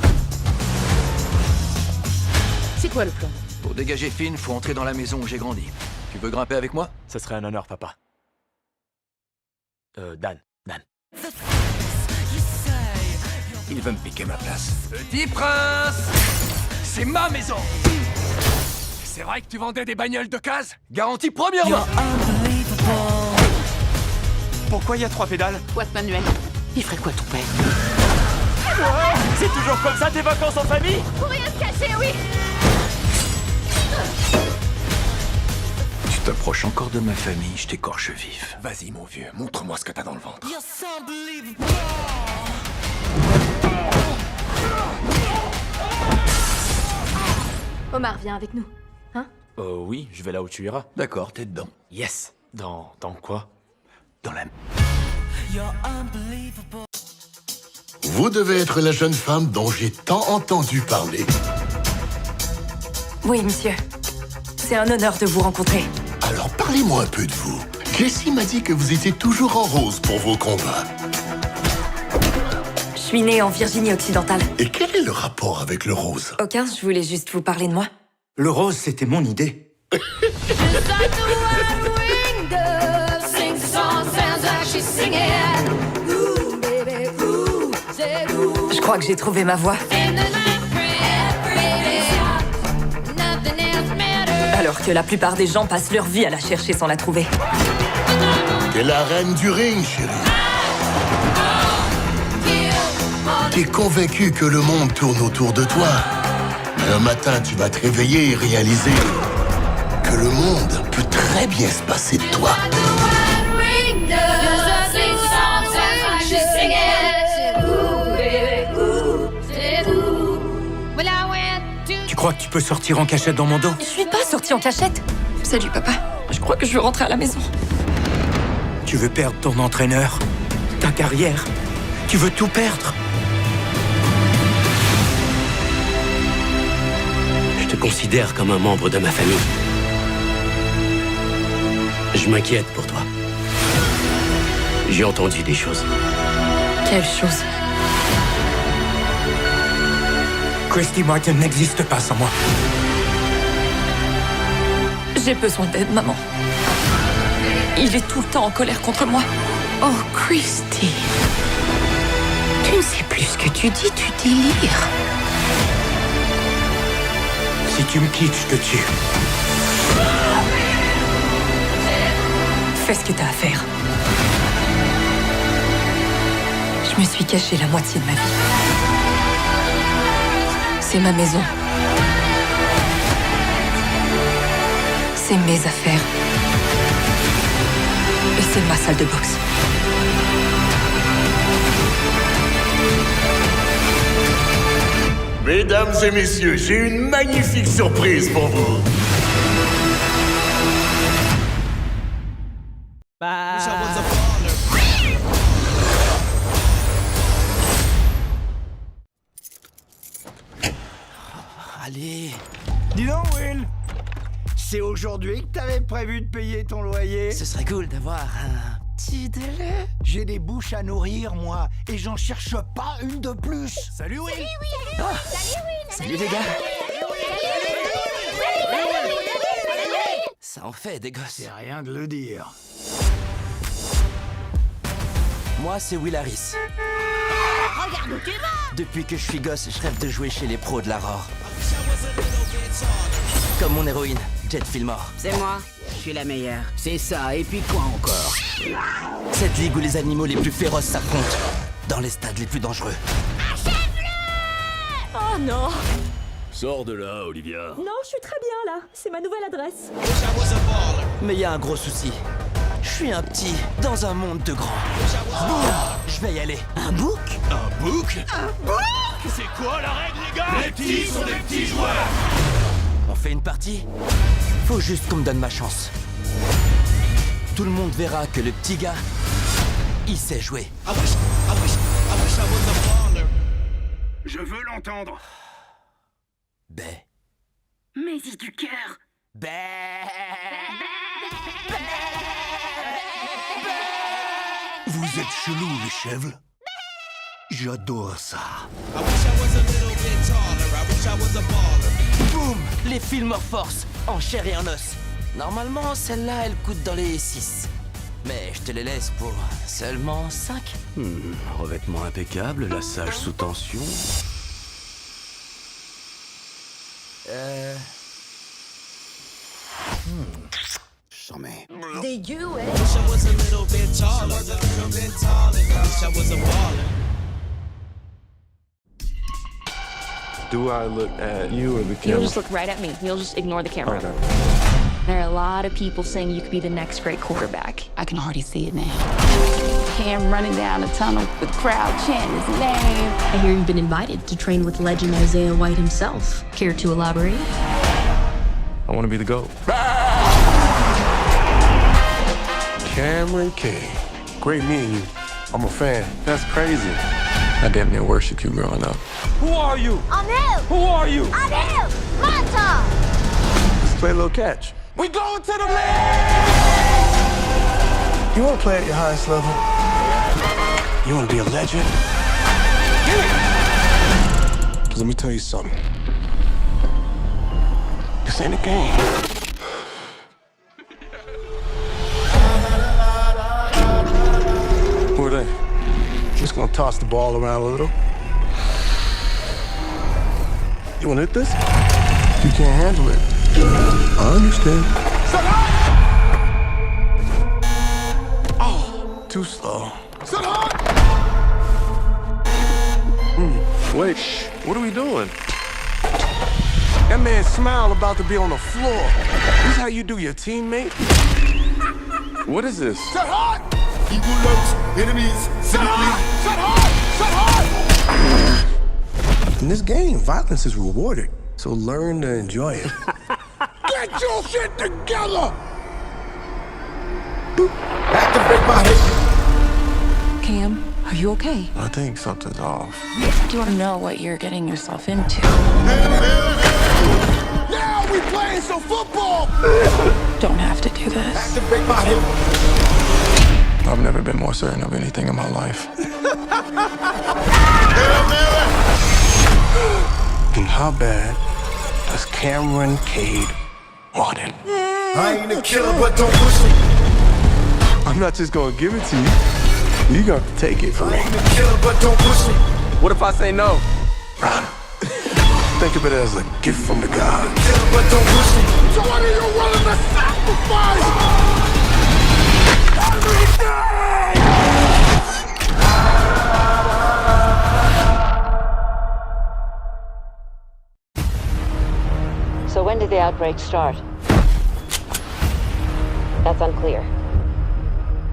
C'est quoi le plan? Pour dégager Finn, faut entrer dans la maison où j'ai grandi. Tu veux grimper avec moi? Ça serait un honneur, papa. Dan. Il veut me piquer ma place. Petit prince! C'est ma maison! C'est vrai que tu vendais des bagnoles d'occasion? Garantie première main! Pourquoi il y a 3 pédales? Boîte manuelle. Il ferait quoi ton père? C'est toujours comme ça tes vacances en famille? Pour rien se cacher, oui. Tu t'approches encore de ma famille, je t'écorche vif. Vas-y, mon vieux, montre-moi ce que t'as dans le ventre. Omar, viens avec nous. Hein? Oui, je vais là où tu iras. D'accord, t'es dedans. Yes. Dans quoi? Dans la... Vous devez être la jeune femme dont j'ai tant entendu parler. Oui, monsieur. C'est un honneur de vous rencontrer. Alors parlez-moi un peu de vous. Jessie m'a dit que vous étiez toujours en rose pour vos combats. Je suis née en Virginie occidentale. Et quel est le rapport avec le rose? Aucun, je voulais juste vous parler de moi. Le rose, c'était mon idée. Je crois que j'ai trouvé ma voie. Alors que la plupart des gens passent leur vie à la chercher sans la trouver. T'es la reine du ring, chérie. T'es convaincu que le monde tourne autour de toi. Mais un matin, tu vas te réveiller et réaliser que le monde peut très bien se passer de toi. Tu crois que tu peux sortir en cachette dans mon dos? Je suis pas sortie en cachette. Salut, papa. Je crois que je veux rentrer à la maison. Tu veux perdre ton entraîneur, ta carrière. Tu veux tout perdre. Je te considère comme un membre de ma famille. Je m'inquiète pour toi. J'ai entendu des choses. Quelle chose? Christy Martin n'existe pas sans moi. J'ai besoin d'aide, maman. Il est tout le temps en colère contre moi. Oh, Christy. Tu ne sais plus ce que tu dis, tu délires. Si tu me quittes, je te tue. Fais ce que t'as à faire. Je me suis cachée la moitié de ma vie. C'est ma maison. C'est mes affaires. Et c'est ma salle de boxe. Mesdames et messieurs, j'ai une magnifique surprise pour vous. Allez. Dis donc, Will, c'est aujourd'hui que t'avais prévu de payer ton loyer? Ce serait cool d'avoir un petit délai. J'ai des bouches à nourrir, moi, et j'en cherche pas une de plus. Salut, Will. Salut, Will. Ah. Salut, Will. Salut, les gars. Salut. Ça en fait des gosses. C'est rien de le dire. Moi, c'est Will Harris. Regarde où tu vas. Depuis que je suis gosse, je rêve de jouer chez les pros de la ROR. Comme mon héroïne, Jet Fillmore. C'est moi, je suis la meilleure. C'est ça, et puis quoi encore? Cette ligue où les animaux les plus féroces s'affrontent. Dans les stades les plus dangereux. Achève-le. Oh non. Sors de là, Olivia. Non, je suis très bien là. C'est ma nouvelle adresse. Mais il y a un gros souci. Je suis un petit dans un monde de grands. Boum. Je vais y aller. Un bouc? Un bouc? Un bouc? C'est quoi la règle, les gars? Les petits sont des petits joueurs. On fait une partie? Faut juste qu'on me donne ma chance. Tout le monde verra que le petit gars, il sait jouer. Je veux l'entendre. Bé. Mais-y du cœur. Bé. Vous êtes chelous, les chèvres. J'adore ça. Boum! Les Fillmore Force, en chair et en os. Normalement, celle-là, elle coûte dans les 6. Mais je te les laisse pour seulement 5. Revêtement impeccable, lassage sous tension. J'en mets. Dégueu, ouais. Do I look at you or the You'll camera? just look right at me. You'll just ignore the camera. Okay. There are a lot of people saying you could be the next great quarterback. I can already see it now. Cam running down the tunnel with the crowd chanting his name. I hear you've been invited to train with legend Isaiah White himself. Care to elaborate? I want to be the GOAT. Cameron King. Great meeting you. I'm a fan. That's crazy. I damn near worshipped you growing up. Who are you? I'm him! Who are you? I'm him! Manta! Let's play a little catch. We going to the league! You want to play at your highest level? You want to be a legend? Get it! 'Cause let me tell you something. This ain't a game. Who are they? Just gonna toss the ball around a little. You wanna hit this? You can't handle it. I understand. Oh, too slow. Wait, what are we doing? That man's smile about to be on the floor. This is how you do your teammate? What is this? Set hard! Eagle loves enemies. Set hard! Set hard! Set hard! In this game, violence is rewarded, so learn to enjoy it. Get your shit together! Activate my hit. Cam, are you okay? I think something's off. Do you want to know what you're getting yourself into? Now we playing some football! Don't have to do this. Activate my hit. I've never been more certain of anything in my life. And how bad does Cameron Cade want it? I ain't a killer, but don't push me. I'm not just gonna give it to you. You got to take it from me. I ain't a killer, but don't push me. What if I say no? Run. Think of it as a gift from the God. Killer, but don't push me. So what are you willing to sacrifice? So when did the outbreak start? That's unclear.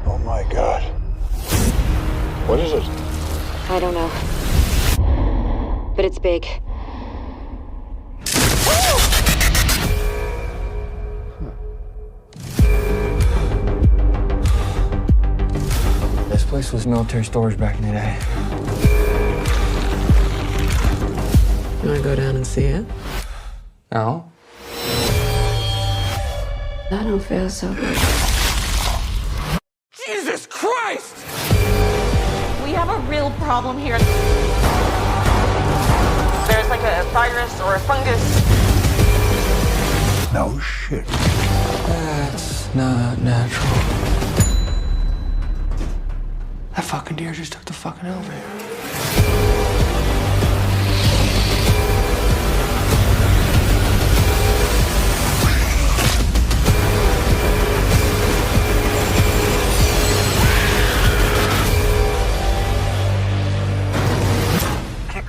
Oh my God. What is it? I don't know. But it's big. This place was military storage back in the day. You wanna go down and see it? No. I don't feel so good. Jesus Christ! We have a real problem here. There's like a virus or a fungus. No shit. That's not natural. That fucking deer just took the fucking elevator.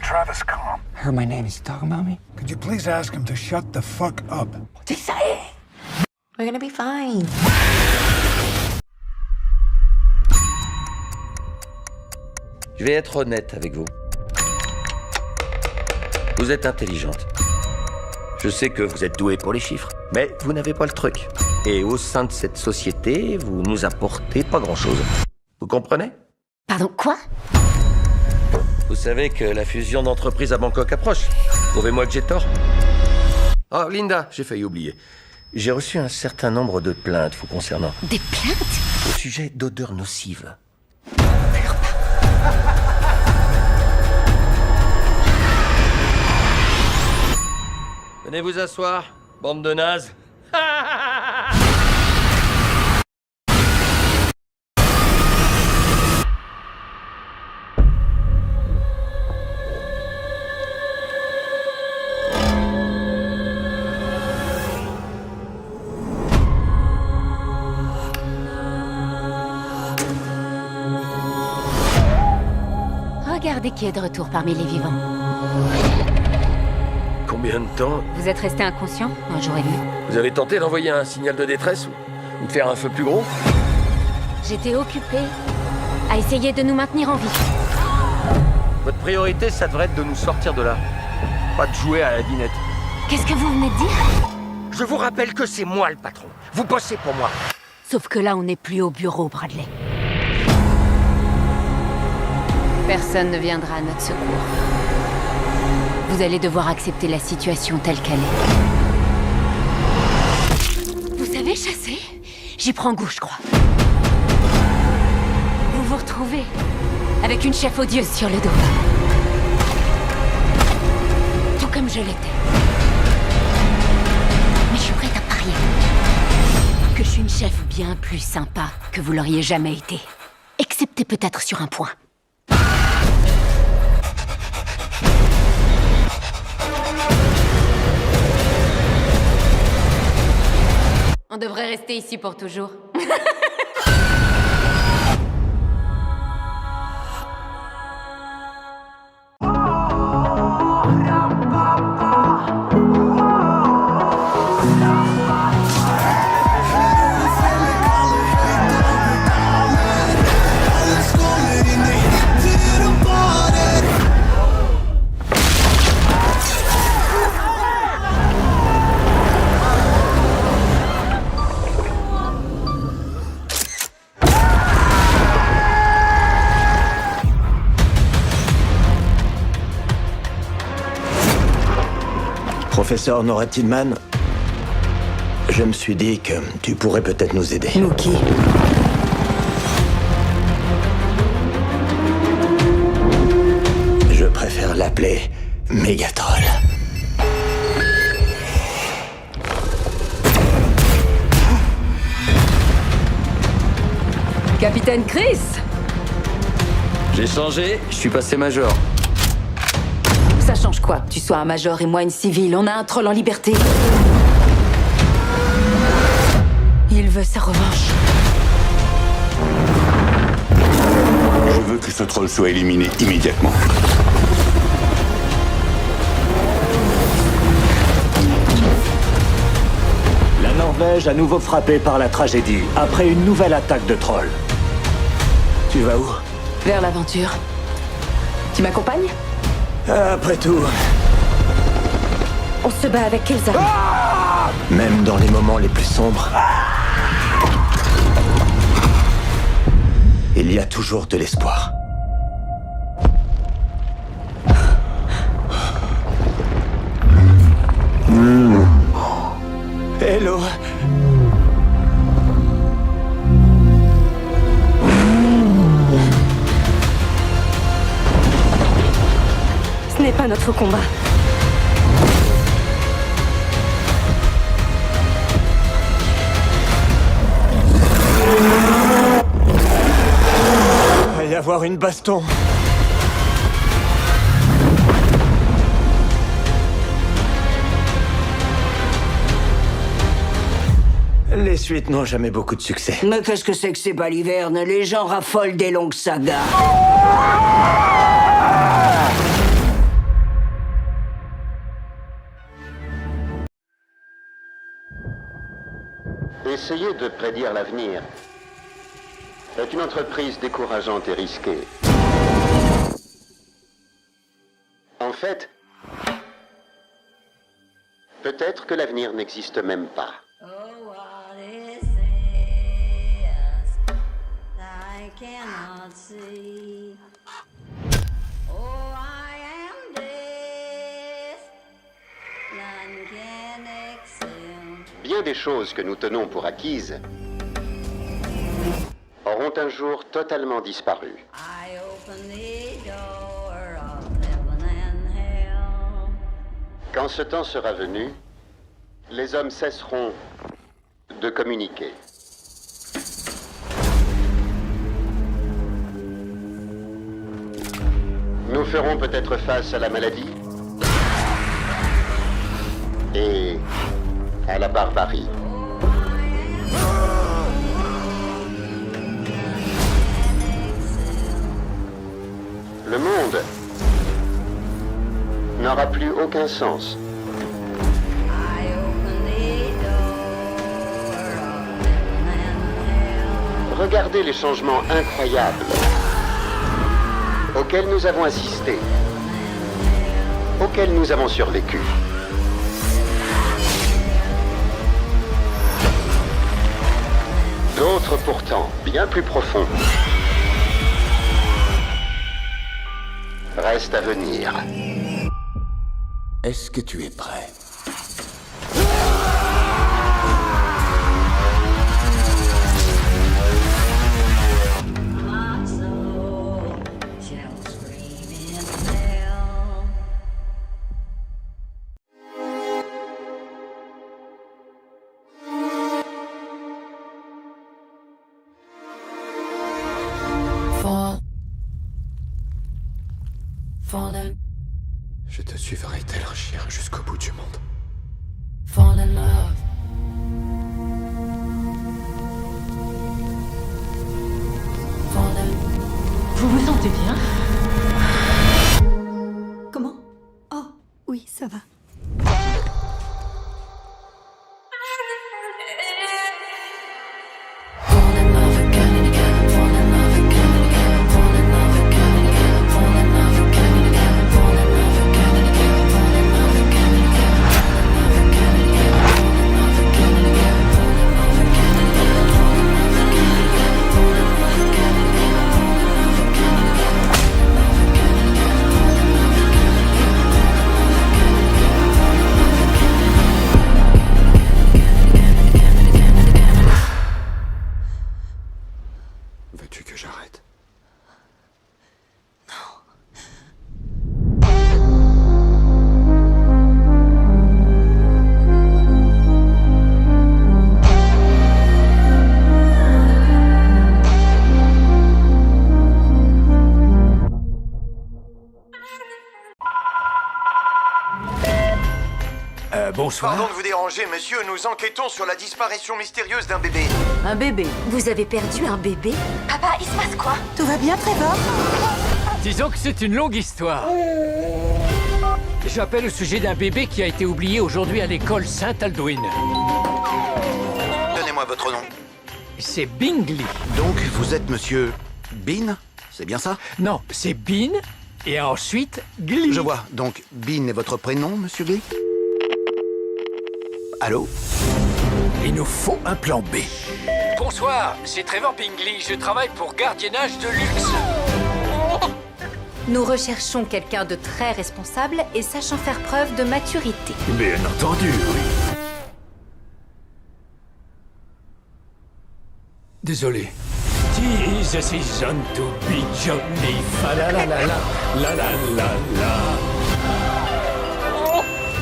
Travis calm. I heard my name. Is he talking about me? Could you please ask him to shut the fuck up? What's he saying? We're gonna be fine. Je vais être honnête avec vous. Vous êtes intelligente. Je sais que vous êtes douée pour les chiffres, mais vous n'avez pas le truc. Et au sein de cette société, vous nous apportez pas grand-chose. Vous comprenez? Pardon, quoi? Vous savez que la fusion d'entreprises à Bangkok approche. Prouvez-moi que j'ai tort. Oh, Linda, j'ai failli oublier. J'ai reçu un certain nombre de plaintes vous concernant. Des plaintes? Au sujet d'odeurs nocives. Venez vous asseoir, bande de nazes. Regardez qui est de retour parmi les vivants. Combien de temps? Vous êtes resté inconscient un jour et demi. Vous avez tenté d'envoyer un signal de détresse ou de faire un feu plus gros? J'étais occupée à essayer de nous maintenir en vie. Votre priorité, ça devrait être de nous sortir de là. Pas de jouer à la dinette. Qu'est-ce que vous venez de dire? Je vous rappelle que c'est moi le patron. Vous bossez pour moi. Sauf que là, on n'est plus au bureau, Bradley. Personne ne viendra à notre secours. Vous allez devoir accepter la situation telle qu'elle est. Vous savez chasser? J'y prends goût, je crois. Vous vous retrouvez avec une chef odieuse sur le dos. Tout comme je l'étais. Mais je suis prête à parier que je suis une chef bien plus sympa que vous l'auriez jamais été. Excepté peut-être sur un point. On devrait rester ici pour toujours. Professeur Nora Tidman, je me suis dit que tu pourrais peut-être nous aider. Nous qui? Je préfère l'appeler Megatroll. Capitaine Chris! J'ai changé, je suis passé major. Ça change quoi? Tu sois un major et moi une civile. On a un troll en liberté. Il veut sa revanche. Je veux que ce troll soit éliminé immédiatement. La Norvège à nouveau frappée par la tragédie, après une nouvelle attaque de trolls. Tu vas où? Vers l'aventure. Tu m'accompagnes? Après tout... On se bat avec quelles armes? Même dans les moments les plus sombres, il y a toujours de l'espoir. Hello. Ce n'est pas notre combat. Il va y avoir une baston. Les suites n'ont jamais beaucoup de succès. Mais qu'est-ce que c'est que ces balivernes? Les gens raffolent des longues sagas. Essayer de prédire l'avenir est une entreprise décourageante et risquée. En fait, peut-être que l'avenir n'existe même pas. Bien des choses que nous tenons pour acquises auront un jour totalement disparu. Quand ce temps sera venu, les hommes cesseront de communiquer. Nous ferons peut-être face à la maladie et à la barbarie. Le monde n'aura plus aucun sens. Regardez les changements incroyables auxquels nous avons assisté, auxquels nous avons survécu. D'autres pourtant, bien plus profonds, restent à venir. Est-ce que tu es prêt? Je te suivrai tel un chien jusqu'au bout du monde. Fall in love. Vous vous sentez bien? Comment? Oh, oui, ça va. Veux-tu que j'arrête? Bonsoir. Pardon de vous déranger, monsieur, nous enquêtons sur la disparition mystérieuse d'un bébé. Un bébé? Vous avez perdu un bébé? Papa, il se passe quoi? Tout va bien, Trevor? Disons que c'est une longue histoire. J'appelle au sujet d'un bébé qui a été oublié aujourd'hui à l'école Saint-Aldwyn. Donnez-moi votre nom. C'est Bingley. Donc, vous êtes monsieur Bean? C'est bien ça? Non, c'est Bean et ensuite Glee. Je vois. Donc, Bean est votre prénom, monsieur Glee? Allô? Il nous faut un plan B. Bonsoir, c'est Trevor Bingley. Je travaille pour Gardiennage de Luxe. Nous recherchons quelqu'un de très responsable et sachant faire preuve de maturité. Bien entendu, oui. Désolé. Tis a season to be jolly. Fa la la la la la la la la.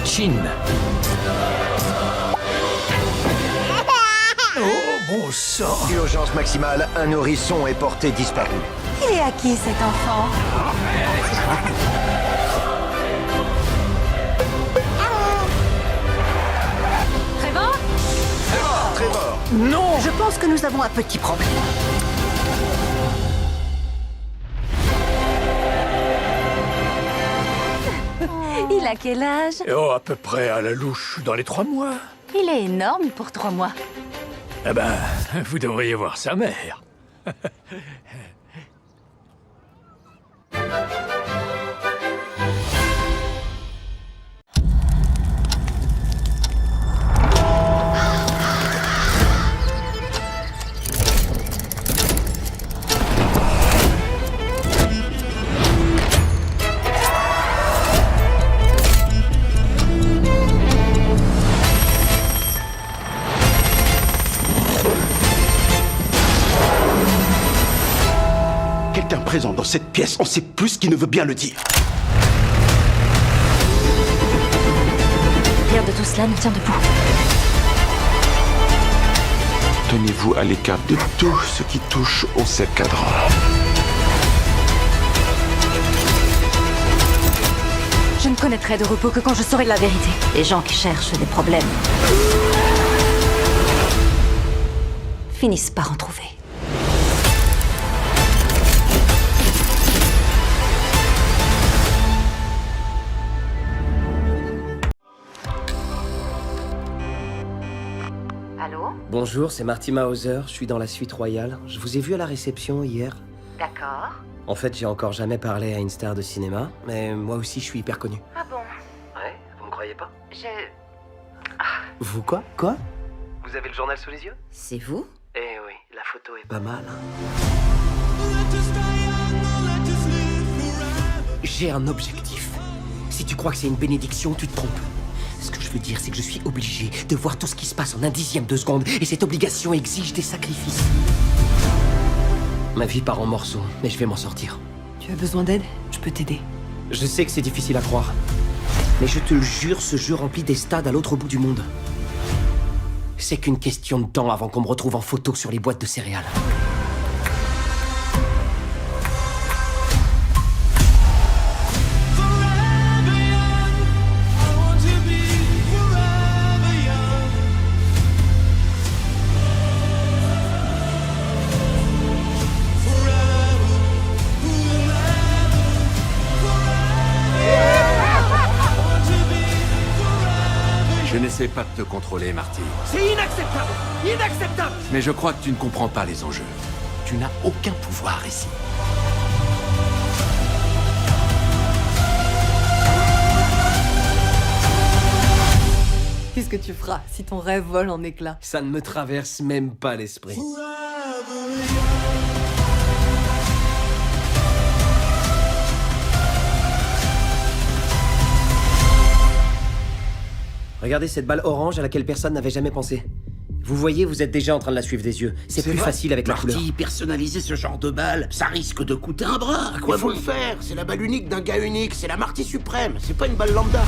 Chin. Oh, bon sang. Urgence maximale, un nourrisson est porté disparu. Il est à qui, cet enfant? Trevor? Trevor! Non! Je pense que nous avons un petit problème. Il a quel âge? Oh, à peu près à la louche, dans les 3 mois. Il est énorme pour 3 mois. Eh ben, vous devriez voir sa mère. Quelqu'un présent dans cette pièce, on sait plus qui ne veut bien le dire. Rien de tout cela ne tient debout. Tenez-vous à l'écart de tout ce qui touche au 7 cadrans. Je ne connaîtrai de repos que quand je saurai la vérité. Les gens qui cherchent des problèmes finissent par en trouver. Bonjour, c'est Marty Mauser, je suis dans la suite royale. Je vous ai vu à la réception hier. D'accord. En fait, j'ai encore jamais parlé à une star de cinéma, mais moi aussi je suis hyper connu. Ah bon? Ouais, vous me croyez pas? Vous quoi? Quoi? Vous avez le journal sous les yeux? C'est vous? Eh oui, la photo est pas mal. J'ai un objectif. Si tu crois que c'est une bénédiction, tu te trompes. Ce que je veux dire, c'est que je suis obligé de voir tout ce qui se passe en un dixième de seconde, et cette obligation exige des sacrifices. Ma vie part en morceaux, mais je vais m'en sortir. Tu as besoin d'aide? Je peux t'aider. Je sais que c'est difficile à croire, mais je te le jure, ce jeu remplit des stades à l'autre bout du monde. C'est qu'une question de temps avant qu'on me retrouve en photo sur les boîtes de céréales. Je n'essaie pas de te contrôler, Marty. C'est inacceptable! Inacceptable! Mais je crois que tu ne comprends pas les enjeux. Tu n'as aucun pouvoir ici. Qu'est-ce que tu feras si ton rêve vole en éclats? Ça ne me traverse même pas l'esprit. Regardez cette balle orange à laquelle personne n'avait jamais pensé. Vous voyez, vous êtes déjà en train de la suivre des yeux. C'est plus facile avec la couleur. Marty, personnaliser ce genre de balle, ça risque de coûter un bras. À quoi faut le faire? C'est la balle unique d'un gars unique, c'est la Marty suprême, c'est pas une balle lambda.